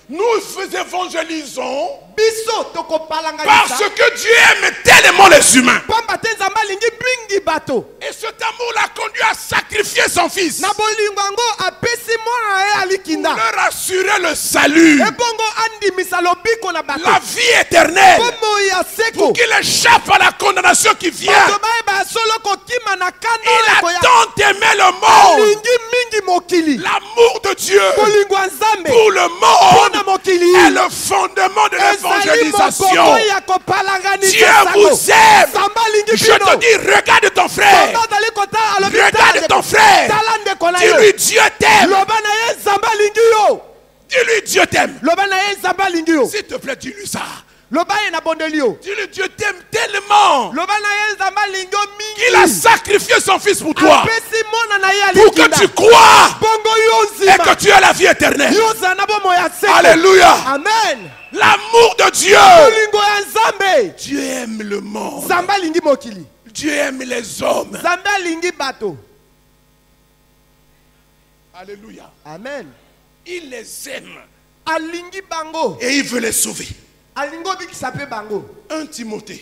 Nous évangélisons biso parce tokopalanganisa que Dieu aime tellement les humains. pamba te nzambe alingi mingi bato Et cet amour l'a conduit à sacrifier son Fils na bolingo yango apesi mwana na ye pour alikinda leur assurer le salut, ebongo andimisa lobiko na bato la vie éternelle, kombo ya pour seko qu'il échappe à la condamnation qui vient. bato bayeba ya solo kokima na kanda Il oyo a koya tant aimé le monde, alingi mingi mokili l'amour de Dieu bolingo ya nzambe pour le mpo monde na mokili est le fondement de ezali l'évangélisation. mokoko ya kopalanganisa Dieu sango vous aime. nzambe alingi Je te bino dis, regarde ton frère. soki ozali kotala alobi Regarde ton frère. tala ndeko na Dis-lui, yo Dieu t'aime. loba na ye nzambe alingi yo Dis-lui, Dieu t'aime. loba na ye nzambe alingi yo S'il te plaît, dis-lui ça. loba ye na bondeli yo Dis-lui, Dieu t'aime tellement loba na ye nzambe alingi yo qu'il a mingi sacrifié son Fils pour toi, apesi mwana na ye pour que alikinda tu crois bongo yo et que nzima tu aies la vie éternelle. yo ozala na bomoi ya seko Alléluia. amen L'amour de Dieu. bolingo ya nzambe Dieu aime le monde. nzambe alingi mokili Dieu aime les hommes. nzambe alingi bato Alléluia. amen Il les aime alingi bango et il veut les sauver. alingi obikisa mpe bango 1 Timothée,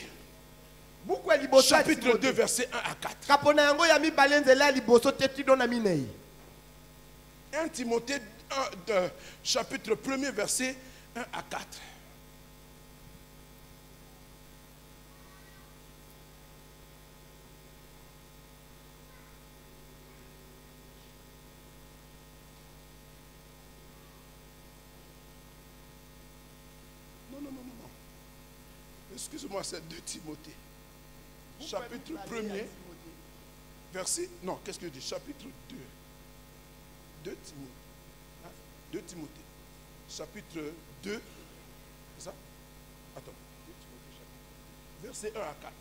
buku ya liboso ya chapitre Timote. 2, versets 1 à 4. kapo na yango ya mibale nzela ya liboso te tino na minei 1 Timothée, chapitre 1er, verset 1 à 4. Non. Excuse-moi, c'est 2 Timothée. Chapitre 1er, verset... Non, qu'est-ce que je dis? Chapitre 2. 2 Timothée. 2 Timothée. Chapitre 2. C'est ça? Attends. 2 Timothée, chapitre 2. Verset 1 à 4.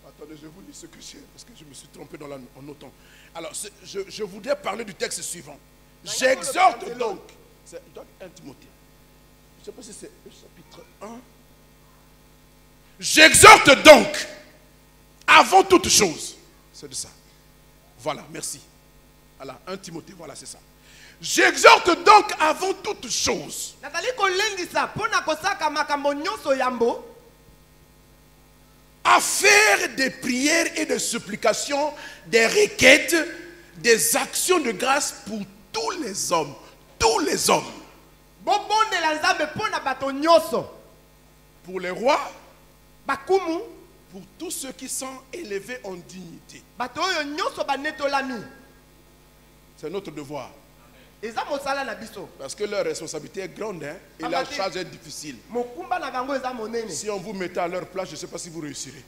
Attendez, je vous lis ce que j'ai, parce que je me suis trompé en notant. Alors, je voudrais parler du texte suivant. J'exhorte donc, c'est donc 1 Timothée. sais pas si c'est le chapitre 1. J'exhorte donc, avant toute chose. C'est de ça. Voilà, merci. Voilà, 1 Timothée, voilà, c'est ça. J'exhorte donc avant toute chose. À faire des prières et des supplications, des requêtes, des actions de grâce pour tous les hommes. Tous les hommes. Pour les rois, pour tous ceux qui sont élevés en dignité. C'est notre devoir. Parce que leur responsabilité est grande, hein, et la charge est difficile. Si on vous mettait à leur place, je ne sais pas si vous réussirez.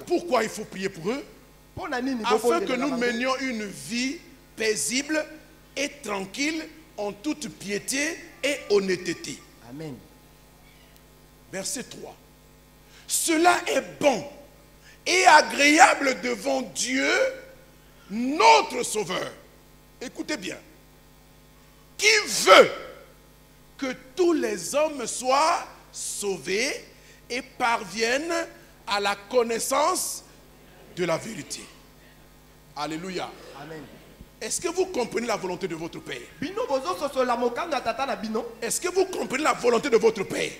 Pourquoi il faut prier pour eux? Afin que nous menions une vie paisible et tranquille en toute piété et honnêteté. Amen. Verset 3. Cela est bon et agréable devant Dieu, notre Sauveur. Écoutez bien. Qui veut que tous les hommes soient sauvés et parviennent à la connaissance de la vérité. Alléluia. Amen. Est-ce que vous comprenez la volonté de votre Père? Est-ce que vous comprenez la volonté de votre Père?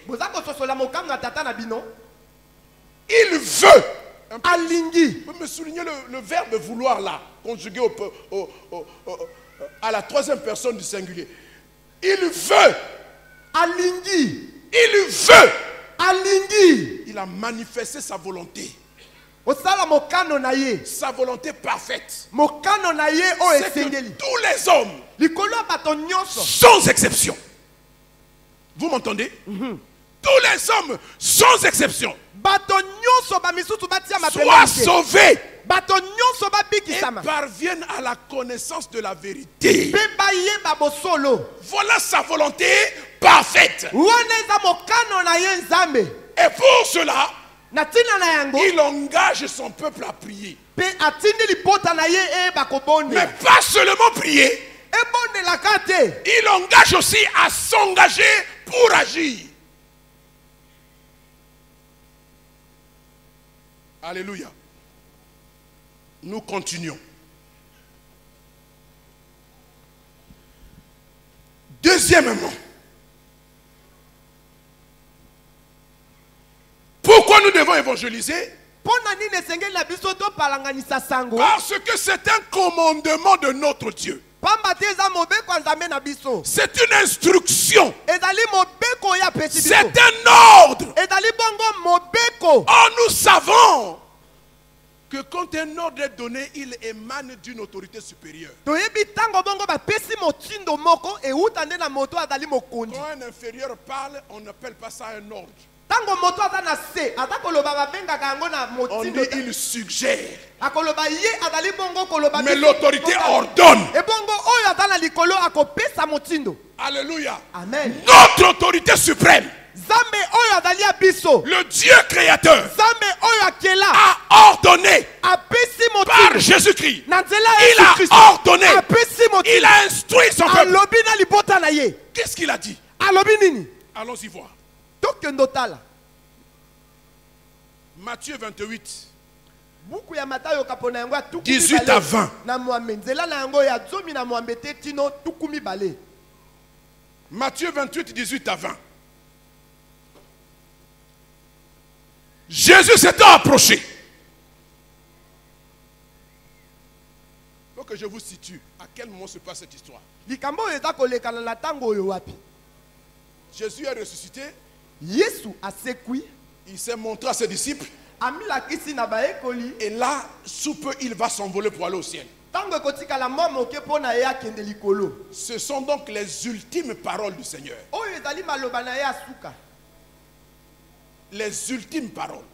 Il veut. Alingi. Vous me soulignez le verbe vouloir là, conjugué à la troisième personne du singulier. Il veut. Alingi. Il veut. Alingi. Il a manifesté sa volonté. Sa volonté parfaite. C'est que tous les hommes, sans exception. Vous m'entendez? Tous les hommes, sans exception, soient sauvés et parviennent à la connaissance de la vérité. Voilà sa volonté parfaite. Et pour cela, il engage son peuple à prier. Mais pas seulement prier. Il engage aussi à s'engager pour agir. Alléluia. Nous continuons. Deuxièmement, pourquoi nous devons évangéliser? Parce que c'est un commandement de notre Dieu. C'est une instruction. C'est un ordre. Or nous savons que quand un ordre est donné, il émane d'une autorité supérieure. Quand un inférieur parle, on n'appelle pas ça un ordre. On dit il suggère. Mais l'autorité ordonne. Alléluia. Amen. Notre autorité suprême, le Dieu créateur, a ordonné par Jésus-Christ. Il a ordonné. Il a instruit son peuple. Qu'est-ce qu'il a dit? Allons-y voir. Matthieu 28, 18 à 20. Matthieu 28, 18 à 20. Jésus s'étant approché. Donc que je vous situe, à quel moment se passe cette histoire? Jésus est ressuscité. Il s'est montré à ses disciples. Et là, sous peu, il va s'envoler pour aller au ciel. Ce sont donc les ultimes paroles du Seigneur. Les ultimes paroles.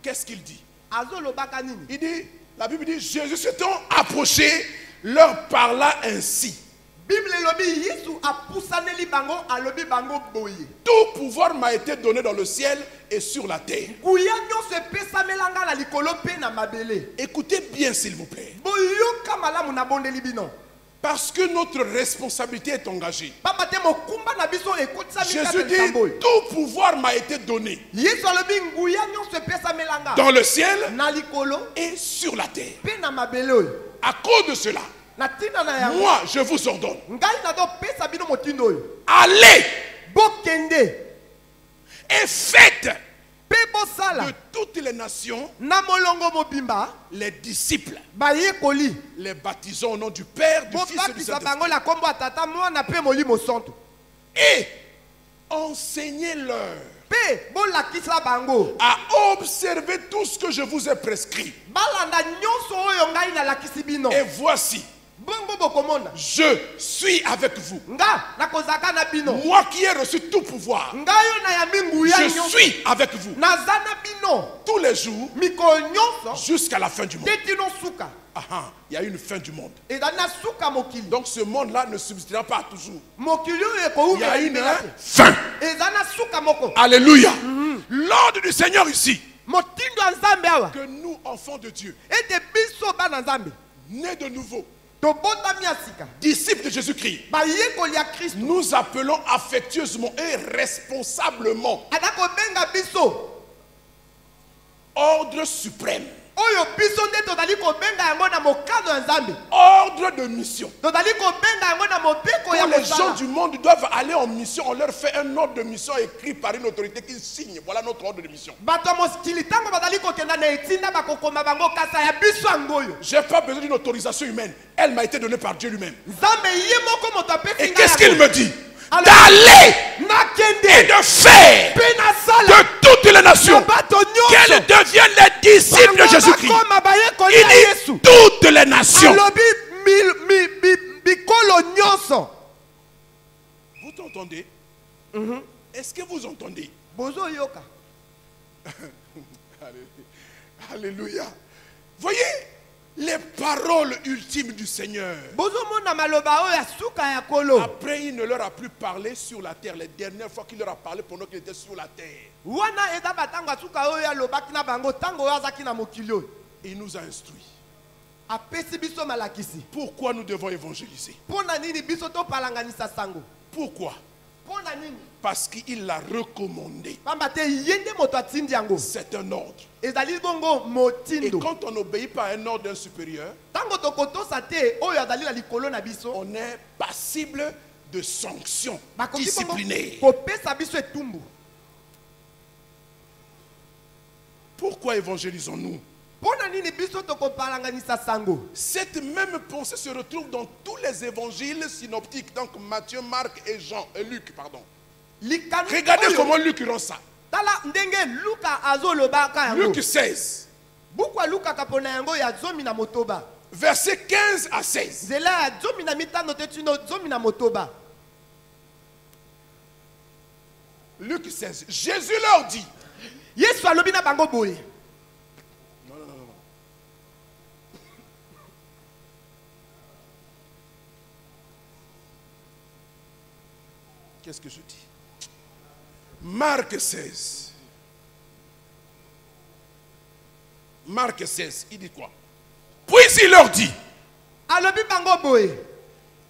Qu'est-ce qu'il dit? Il dit, la Bible dit, Jésus s'étant approché, leur parla ainsi. Tout pouvoir m'a été donné dans le ciel et sur la terre. Écoutez bien s'il vous plaît. Parce que notre responsabilité est engagée. pamba te mokumba na biso ekotisami kati Jésus na dit, likambo oyo. tout pouvoir m'a été donné Yesu alobi nguya nyonso epesamelanga dans le ciel na likolo et sur la terre. mpe na mabele oyo. À cause de cela, Na ntina na yango moi, je vous ordonne, ngai nazopesa bino motindo oyo. allez Bokende et faites mpe bosala de toutes les nations na molongo mobimba les disciples, bayekoli les baptisant au nom du Père, du Fils et du bobakisa Saint-Esprit. bango na kombo ya tata mwana mpe molimo santo Et enseignez-leur mpe bolakisa bango à observer tout ce que je vous ai prescrit. balanda nyonso oyo ngai nalakisi bino. Et voici, Bongo bokomona je suis avec vous. nga nakozaka na bino Moi qui ai reçu tout pouvoir, ngai oyo nayambi nguya je nyonso suis avec vous naza na bino tous les jours mikolo nyonso jusqu'à la fin du monde. te tino suka Ah, ah, il y a une fin du monde. ezali na suka mokili Donc ce monde-là ne subsistera pas toujours. mokili oyo Il y a ekowumela une libela te fin. eza na suka moko. Alléluia. L'ordre du Seigneur ici, Motindo ya nzambe awa que nous, enfants de Dieu, ete biso bana nzambe nés de nouveau, tobotami ya sika disciples de Jésus-Christ, bayekoli ya kristo nous appelons affectueusement et responsablement aza kobenga biso ordre suprême, oyo biso nde tozali kobenga yango na mokano ya nzambe ordre de mission. tozali kobenga yango na mobeko ya Quand les gens mosala. du monde doivent aller en mission, on leur fait un ordre de mission écrit par une autorité qui signe. Voilà notre ordre de mission. bato ya mokili ntango bazali kokenda na etinda bakokoma bango kasa ya biso yango oyo Je n'ai pas besoin d'une autorisation humaine. Elle m'a été donnée par Dieu lui-même. nzambe ye moko moto apesi Et ngai qu'est-ce yango. qu'il me dit? Alors, D'aller et nakende de faire mpe nasala de toutes les nations na bato qu'elles nyonso deviennent les disciples de bango Jésus-Christ. bakoma bayekoli Il ya dit yesu toutes les nations. alobi bikolo nyonso. Vous entendez? Est-ce que vous entendez? bozoyoka Alléluia. Voyez les paroles ultimes du Seigneur. bozomona maloba oyo ya suka ya kolo Après, il ne leur a plus parlé sur la terre. Les dernières fois qu'il leur a parlé pendant qu'il était sur la terre. wana eza batango ya suka oyo alobaki na bango ntango oyo azaki na mokili oyo Il nous a instruits. apesi biso malakisi. Pourquoi nous devons évangéliser? Mpo na nini biso topalanganisa sango? Pourquoi? Mpo na nini? Parce qu'il l'a recommandé. Pamba te ye nde moto atindi yango. C'est un ordre. Ezali bongo Et motindo. quand on n'obéit pas à un ordre d'un supérieur, Tango tokotosa te oyo azali na likolo na biso. on est passible de sanctions Bakoki bongo disciplinaires. kopesa biso etumbu. Pourquoi évangélisons-nous? Mpo na nini biso tokopalanganisa sango? Cette même pensée se retrouve dans tous les évangiles synoptiques, donc Matthieu, Marc et Jean, et Luc, pardon. Likani Regardez oyo- comment Luc rend ça. Tala ndenge Luka azolobaka yango. Luc 16, Buku ya Luka kapona yango ya zomi na motoba. versets 15 à 16. Nzela ya zomi na mitano te tino zomi na motoba. Luc 16. Jésus leur dit, Yesu alobi na bango boye. qu'est-ce que je dis? Marc 16. Marc 16, il dit quoi? Puis il leur dit, Alobi bango boye.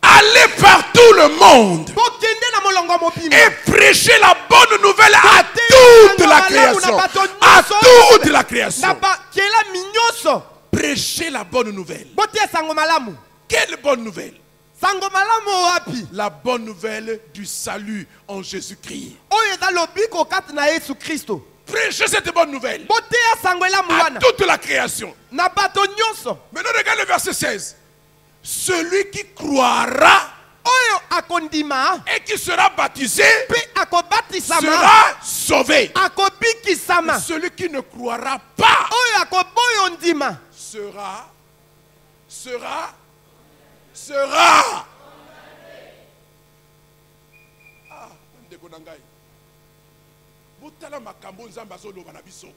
allez par tout le monde Bokende na molongo mobimba. et prêchez la bonne nouvelle à toute la création. À toute la création. Na ba kela minyoso. Prêchez la bonne nouvelle. Botie sango malamu. Quelle bonne nouvelle? Sango malamu wapi? La bonne nouvelle du salut en Jésus-Christ. Oyo eza lobiko kati na Yesu Kristo. Prêchez cette bonne nouvelle Botie sango elamu à wana. toute la création. Na bato nyonso. Maintenant, regarde le verset 16. Celui qui croira Oyo akondima. et qui sera baptisé Pe akobatisama. sera sauvé. Akobikisama. Celui qui ne croira pas Oyo akoboyo ndima. sera. Ah, ndeko na ngai. Botala makambo nzambe azoloba na biso.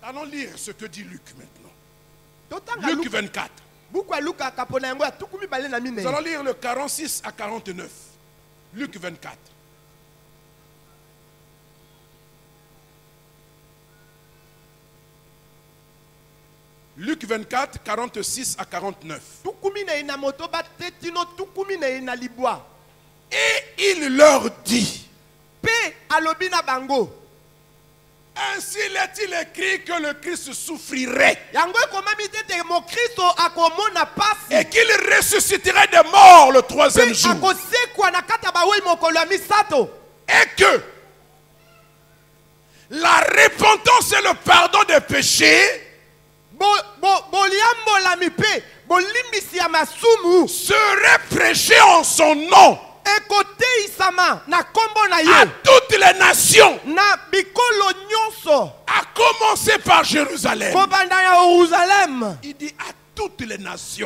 Allons lire ce que dit Luc maintenant. Totanga Luc Luka. 24. Buku ya Luka kapona yango ya tuku mibale na Nous minei. allons lire le 46 à 49. Luc 24. Luc 24, 46 à 49. Et il leur dit, ainsi est-il écrit que le Christ souffrirait et qu'il ressusciterait des morts le troisième jour. Et que la repentance et le pardon des péchés seraient prêchés en son nom à toutes les nations, à commencer par Jérusalem. Il dit à toutes les nations.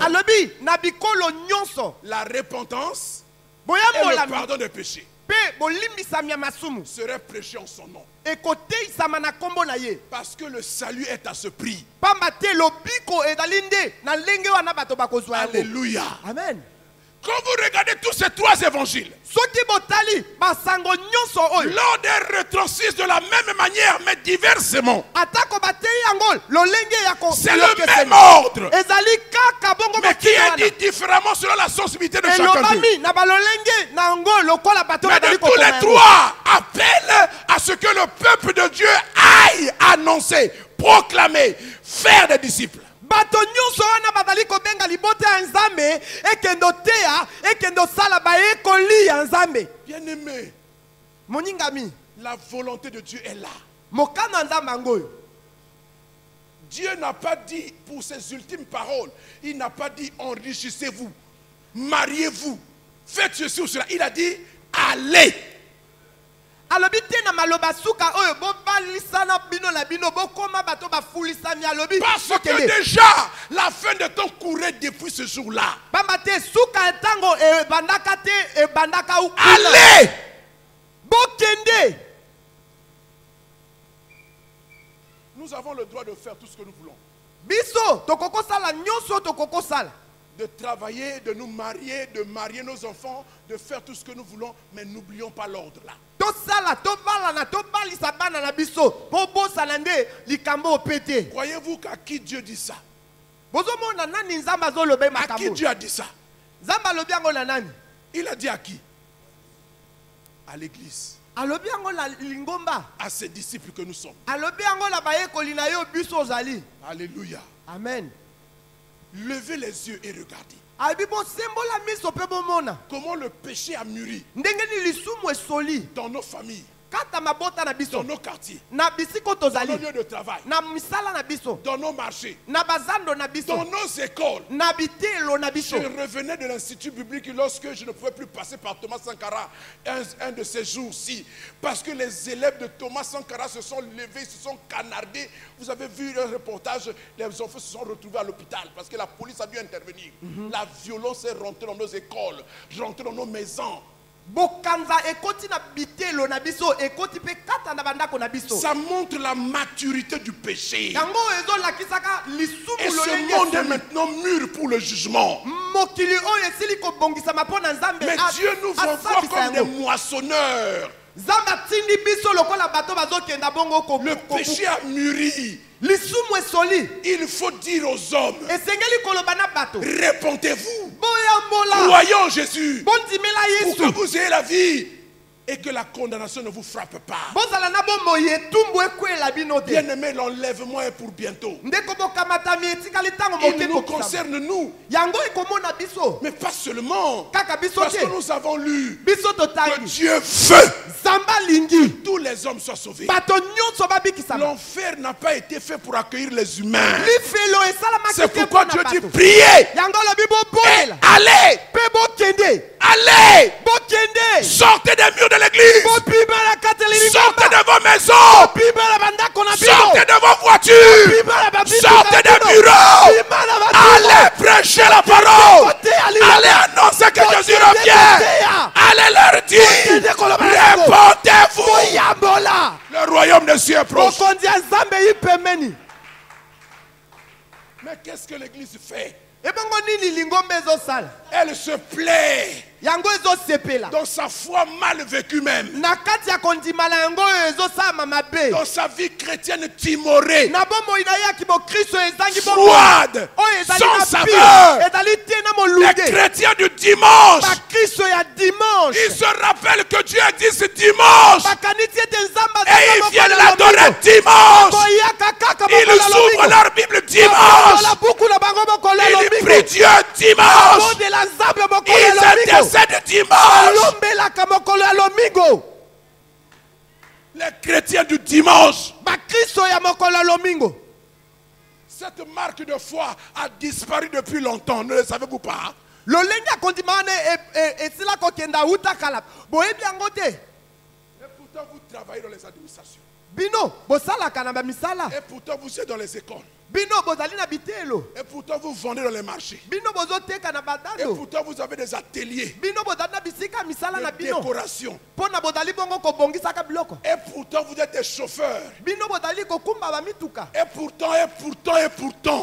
La repentance et le pardon des péchés serait prêché en son nom. Parce que le salut est à ce prix. Alléluia. Amen. Quand vous regardez tous ces trois évangiles, l'un des retranscrits de la même manière, mais diversement. C'est le même ordre, mais qui est dit différemment selon la sensibilité de chacun d'eux. Mais de tous les trois, appellent à ce que le peuple de Dieu aille annoncer, proclamer, faire des disciples. Bien-aimé, la volonté de Dieu est là. Dieu n'a pas dit pour ses ultimes paroles, il n'a pas dit enrichissez-vous, mariez-vous, faites ceci ou cela. Il a dit allez. Parce que déjà la fin de temps courait depuis ce jour-là. Allez. Nous avons le droit de faire tout ce que nous voulons. De travailler, de nous marier, de marier nos enfants, de faire tout ce que nous voulons, mais n'oublions pas l'ordre là. Croyez-vous qu'à qui Dieu dit ça? À qui Dieu a dit ça? Il a dit à qui? À l'église. À ses disciples que nous sommes. Alléluia. Amen. Levez les yeux et regardez. Comment le péché a mûri dans nos familles, dans nos quartiers, dans nos lieux de travail, dans nos marchés, dans nos écoles. Je revenais de l'Institut biblique lorsque je ne pouvais plus passer par Thomas Sankara un de ces jours-ci, parce que les élèves de Thomas Sankara se sont levés, se sont canardés. Vous avez vu un reportage, les enfants se sont retrouvés à l'hôpital parce que la police a dû intervenir. La violence est rentrée dans nos écoles, rentrée dans nos maisons. Ça montre la maturité du péché. Et ce monde est maintenant mûr pour le jugement. Mais Dieu nous envoie comme des moissonneurs. Le péché a mûri. Il faut dire aux hommes, répondez-vous, croyez en Jésus pour que vous ayez la vie et que la condamnation ne vous frappe pas. Bien aimé, l'enlèvement est pour bientôt. Il nous concerne nous, mais pas seulement, parce que nous avons lu que Dieu veut que tous les hommes soient sauvés. L'enfer n'a pas été fait pour accueillir les humains. C'est pourquoi Dieu dit priez et allez. Allez, sortez des murs de l'église, sortez de vos maisons, sortez de vos voitures, sortez des bureaux, allez prêcher la parole, allez annoncer que Jésus revient, allez leur dire, répondez-vous, le royaume de Dieu est proche. Mais qu'est-ce que l'église fait? ebongo nini lingombe ezosala Elle se plaît yango ezosepela dans sa foi mal vécue même. na kati ya kondimala yango oyo ezosala mabe Dans sa vie chrétienne timorée, na bomoi na ye ya kibokristo ezangi froide, oyo ezali sans na saveur. pi ezali te na Les molunge chrétiens du dimanche, bakristo ya dimanche ils se rappellent que Dieu existe dimanche. bakani ti ete nzambe Et ils viennent l'adorer dimanche. koyaka kaka Ils ouvrent leur Bible dimanche. buku na bango mokolo ya Ils lomingo prient Dieu dimanche. bondela nzambe mokolo ya Ils lomingo intercèdent dimanche. alombelaka mokolo ya lomingo Les chrétiens du dimanche. bakristo ya mokolo ya lomingo Cette marque de foi a disparu depuis longtemps. Ne le savez-vous pas? lolenge ya kondima wana esila kokenda uta kala boyebi yango te Et pourtant, vous travaillez dans les administrations. bino bosalaka na bamisala Et pourtant, vous êtes dans les écoles. bino bozali na bitelo Et pourtant, vous vendez dans les marchés. bino bozoteka na Et badando pourtant, vous avez des ateliers bino bozali na bisika ya misala na de bino décoration. mpo na bozali bongo kobongisaka biloko Et pourtant, vous êtes des chauffeurs. bino bozali kokumba bamituka Et pourtant,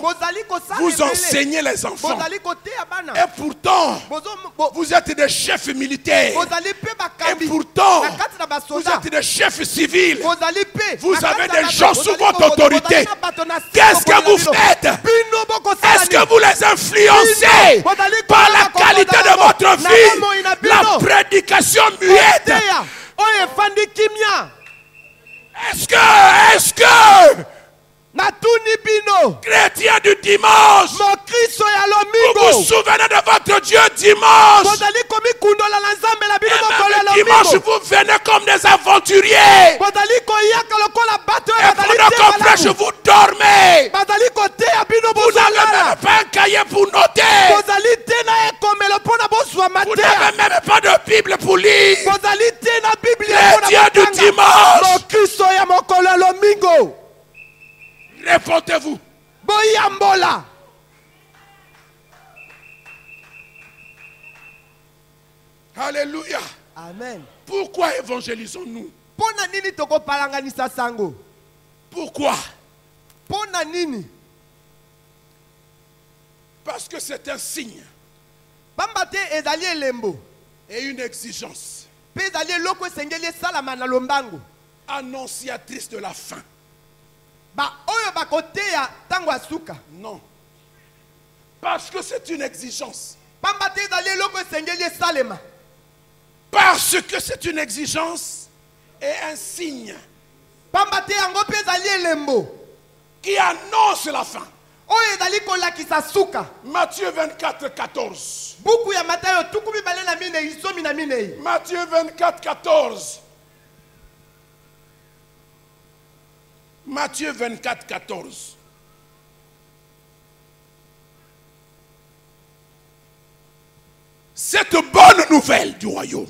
bozali kosala vous ebele. enseignez les enfants. bozali koteya bana Et pourtant, vous êtes des chefs militaires. bozali mpe Et bakambi pourtant, na kati na vous basoda êtes des chefs civils. bozali mpe Vous na avez kati na des bato, gens bozali sous votre ko- autorité. bozali na bato na siko Qu'est-ce que bokola vous bino. faites? Bino bokosala Est-ce que nini? vous les influencez par la qualité de votre vie? La prédication muette. Koteya, oyo efandi kimia Est-ce que, natuni bino chrétiens du dimanche, mokristo ya vous vous lomingo souvenez de votre Dieu dimanche? bozali komikundola na nzambe na bino Et mokolo ya même dimanche, lomingo vous venez comme des aventuriers. bozali koyaka lokola bato oyo Et bazali pendant te qu'on prêche, malamu vous dormez. bazali koteya bino Vous n'avez bozolala même pas un cahier pour noter. bozali te na ekomelo mpo na bozwa Vous mateya n'avez même pas de Bible pour lire. bozali te na biblia mpo Chrétien na du kotanga dimanche. mokristo ya mokolo ya lomingo Répondez-vous. boyambola Alléluia. amen Pourquoi évangélisons-nous? mpo na nini tokopalanganisa sango Pourquoi? mpo na nini Parce que c'est un signe pamba te ezali elembo et une exigence mpe ezali eloko esengeli esalama na lombango annonciatrice de la fin. baoyo bakoteya ntango ya suka Non. Parce que c'est une exigence. pamba te ezali eloko esengeli esalema Parce que c'est une exigence et un signe pamba te yango mpe ezali elembo qui annonce la fin. oyo ezali kolakisa suka Matthieu 24, 14. buku ya matayo tuku mibale na minei zomi na minei Matthieu 24, 14. Matthieu 24, 14. Cette bonne nouvelle du royaume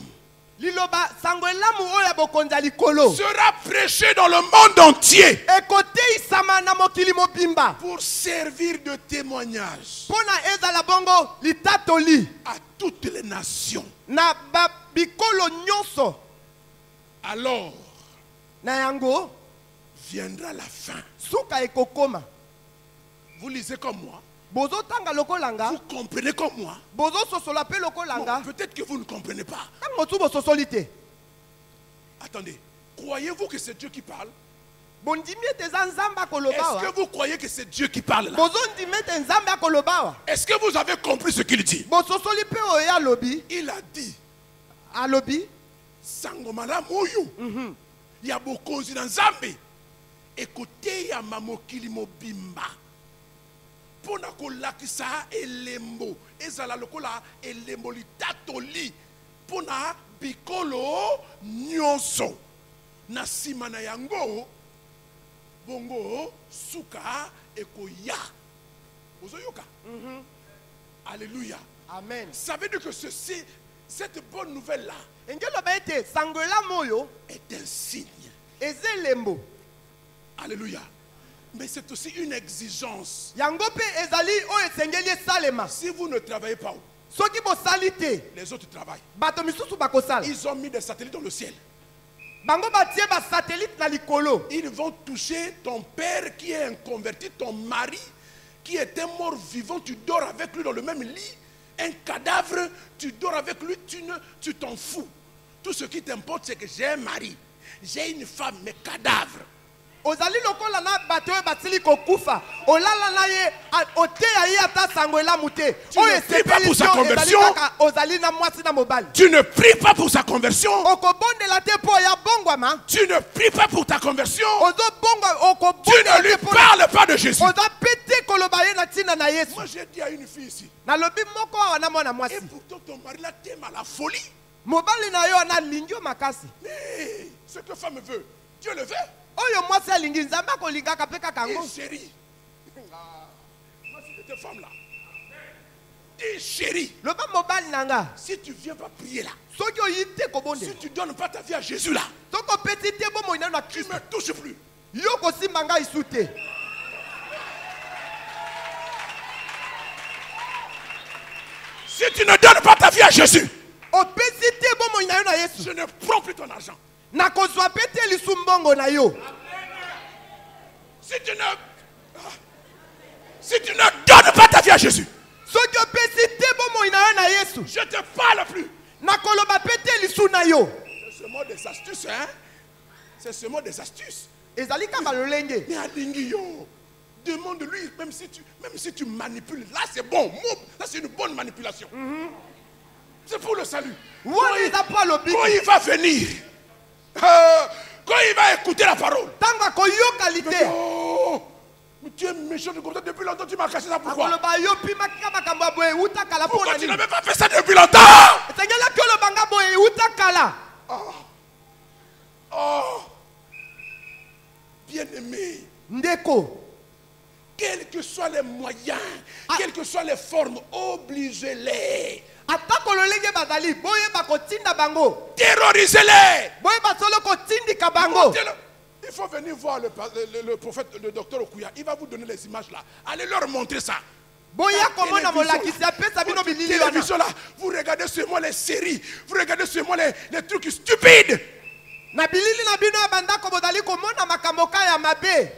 liloba sango elamu oyo ya bokonzi ya likolo sera prêchée dans le monde entier ekoteisama na mokili mobimba pour servir de témoignage mpo na ezala bongo litatoli à toutes les nations. na bikolo nyonso Alors na yango viendra la fin. suka ekokoma Vous lisez comme moi, bozotanga lokolanga vous comprenez comme moi. bozososola mpe Bon, lokolanga peut-être que vous ne comprenez pas. ntango mosusu bososoli te Attendez, croyez-vous que c'est Dieu qui parle? bondimi ete eza nzambe akoloba Est-ce wa que vous croyez que c'est Dieu qui parle là? bozondimi ete nzambe akoloba wa Est-ce que vous avez compris ce qu'il dit? bososoli mpe oyo alobi Il a dit, alobi sango malamu oyo ya bokonzi na nzambe ekoteyama mokili mobimba mpona kolakisa elembo ezala lokola elembo litatoli mpona bikolo nyonso na nsima na yango bongo suka ekoya ozoyoka. Alléluia. amen Ça veut dire que ceci, cette bonne nouvelle là engeloba ete sango elamu oyo est un signe. eza elembo Alléluia. Mais c'est aussi une exigence. yango mpe ezali oyo esengeli esalema Si vous ne travaillez pas, soki bosali te les autres travaillent. bato misusu bakosala Ils ont mis des satellites dans le ciel. bango batie basatelite na likolo Ils vont toucher ton père qui est un converti, ton mari qui était mort vivant, tu dors avec lui dans le même lit. Un cadavre, tu dors avec lui, tu t'en fous. Tout ce qui t'importe, c'est que j'ai un mari, j'ai une femme, mais cadavre. Ozali lokola na bato batili kokufa olala na ye oteya ye ata sangoela mute Tu ne pries pas pour sa conversion. Ozali na mwasi na mobali Tu ne pries pas pour sa conversion. okobondela te po ya bongwama Tu ne pries pas pour ta conversion. ozo bongwa Tu ne okobondela lui te po parles pas de Jésus. oza pete koloba ye na tina na Yesu Moi j'ai dit à une fille ici, na lobi moko awa na mwana et mwasi pourtant ton mari là t'aime à la folie. mobali na yo na lingi yo makasi Mais ce que femme veut, Dieu le veut. oyo mwasi alingi nzambe akolingaka mpe kaka Et ngo chérie, moi si j'étais femme là, et chérie, loba mobali na nga si tu viens pas prier là, soki oyi te si kobondela tu donnes pas ta vie à Jésus là, soko peti te bomoi nano na tu Kristo me touches plus. yo kosimba ngai su te Si tu ne donnes pas ta vie à Jésus, opesi te bomoi na yo na Yesu je ne prends plus ton argent. nakozwa mpe te lisu mbongo na yo Si tu ne donnes pas ta vie à Jésus, soki opesi te bomoi na yo na Yesu je ne te parle plus. nakoloba mpe te lisu na yo C'est ce mot des astuces, hein? C'est ce mot des astuces. ezali kaka lolenge Mais alingi yo, demande-lui, même si tu manipules, là c'est bon. Là c'est une bonne manipulation. C'est pour le salut. wana eza po alobi Quand il va venir, quand il va écouter la parole, ntango akoyoka lite oh, mais tu es méchant de comme ça depuis longtemps, tu m'as caché ça pourquoi? akoloba yo mpimaka makambo ya boye euta kala mpo Pourquoi na tu nini n'avais pas fait ça depuis longtemps? esengelaki olobanga boye euta kala Oh, bien-aimé, ndeko quels que soient les moyens, quelles que soient les formes, obligez-les. atako lolenge bazali boyeba kotinda bango Terrorisez-les. boyeba solo kotindika bango Il faut venir voir le prophète, le docteur Okuya. Il va vous donner les images là. Allez leur montrer ça. boya komona molakisi apesa bino bilili wana Télévision là, vous regardez seulement les séries, vous regardez seulement les trucs stupides. na bilili na bino ya bandako bozali komona makambo ka ya mabe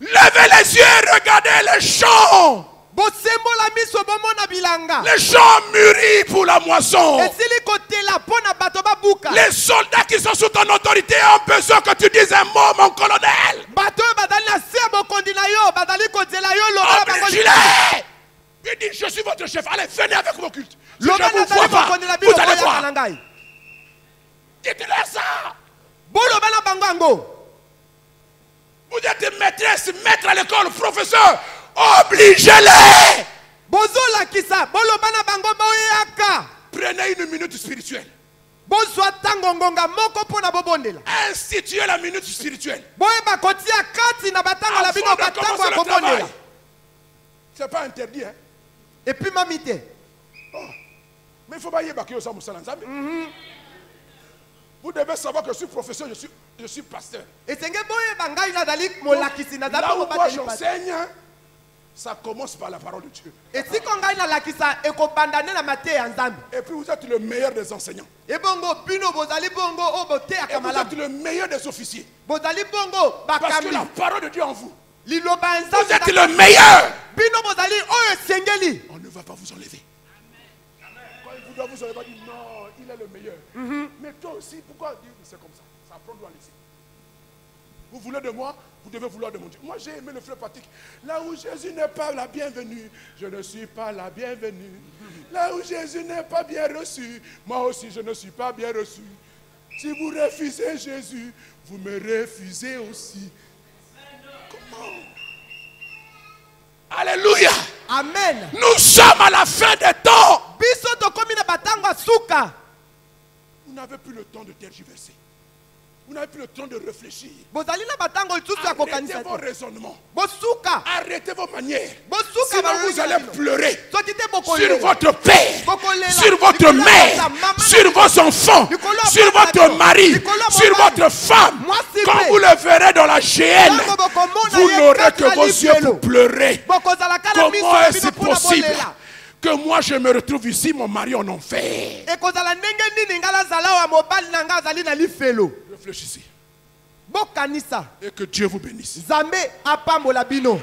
Levez les yeux, regardez les champs. bosembola miso bomona bilanga Les champs mûris pour la moisson. esili kotela mpo na bato babuka Les soldats qui sont sous ton autorité ont besoin que tu dises un mot, mon colonel. bato oyo bazali na se ya bokondi na yo bazali kozela yo lokola bango Obligez-les. Il dit, je suis votre chef. Allez, venez avec vos cultes. Si je loba ne vous nazali vois pas, bokondi na bino vous allez boyaka voir. na ngai Dites-leur ça. boloba na bango yango Vous êtes maîtresse, maître à l'école, professeur. Obligez-les. bozolakisa boloba na bango boyaka Prenez une minute spirituelle. bozwa ntango ngonga moko mpo na bobondela Instituez la minute spirituelle. boyeba kotia kati na batango na bino Avant de batango commencer ya le kobondela travail. C'est pas interdit, hein. epimami te Oh. Mais il faut pas y évacuer ça, Moussa Nzambe. Vous devez savoir que je suis professeur, je suis pasteur. esenge boyeba ngai nazali molakisi nazali Là où moi kobateli bato j'enseigne, ça commence par la parole de Dieu. esiko ngai nalakisa ekobanda nde na mateya ya nzambe Et puis vous êtes le meilleur des enseignants. ebongo bino bozali bongo oyo Et boteyaka vous êtes malamu le meilleur des officiers. bozali bongo Parce que bakambi la parole de Dieu en vous. liloba ya Vous nzambe êtes le meilleur. bino bozali oyo esengeli On ne va pas vous enlever. Quand il vous doit vous enlever, il dit non, il est le meilleur. Mais toi aussi, pourquoi dire c'est comme ça? Ça prend doit laisser. Vous voulez de moi, vous devez vouloir de mon Dieu. Moi, j'ai aimé le frère Patrick. Là où Jésus n'est pas la bienvenue, je ne suis pas la bienvenue. Là où Jésus n'est pas bien reçu, moi aussi, je ne suis pas bien reçu. Si vous refusez Jésus, vous me refusez aussi. Comment? Alléluia. amen Nous sommes à la fin des temps. biso tokomi na batango ya suka Vous n'avez plus le temps de tergiverser. Vous n'avez plus le temps de réfléchir. bozali na batango lisusu ya Arrêtez kokanisa vos te raisonnements. bosuka Arrêtez vos manières. bosuka Sinon vous balolenge na allez bino. pleurer soki te sur bokolela votre père, Bokolela. sur votre Likolo ya mère, bata, mama sur na vos enfants, Likolo ya sur bata votre na mari, Likolo ya sur mobali. votre femme. Mwasi Quand pe. vous le verrez dans la GN, Ntango bokomona vous ye n'aurez kati que na vos yeux lifelo. pour pleurer. bokozalaka na miso Comment na est-ce bino mpona possible bolela que moi je me retrouve ici, mon mari en enfer? ekozala ndenge nini ngai nazala oyo ya mobali na ngai azali na lifelo Réfléchissez bokanisa et que Dieu vous bénisse. nzambe apambola bino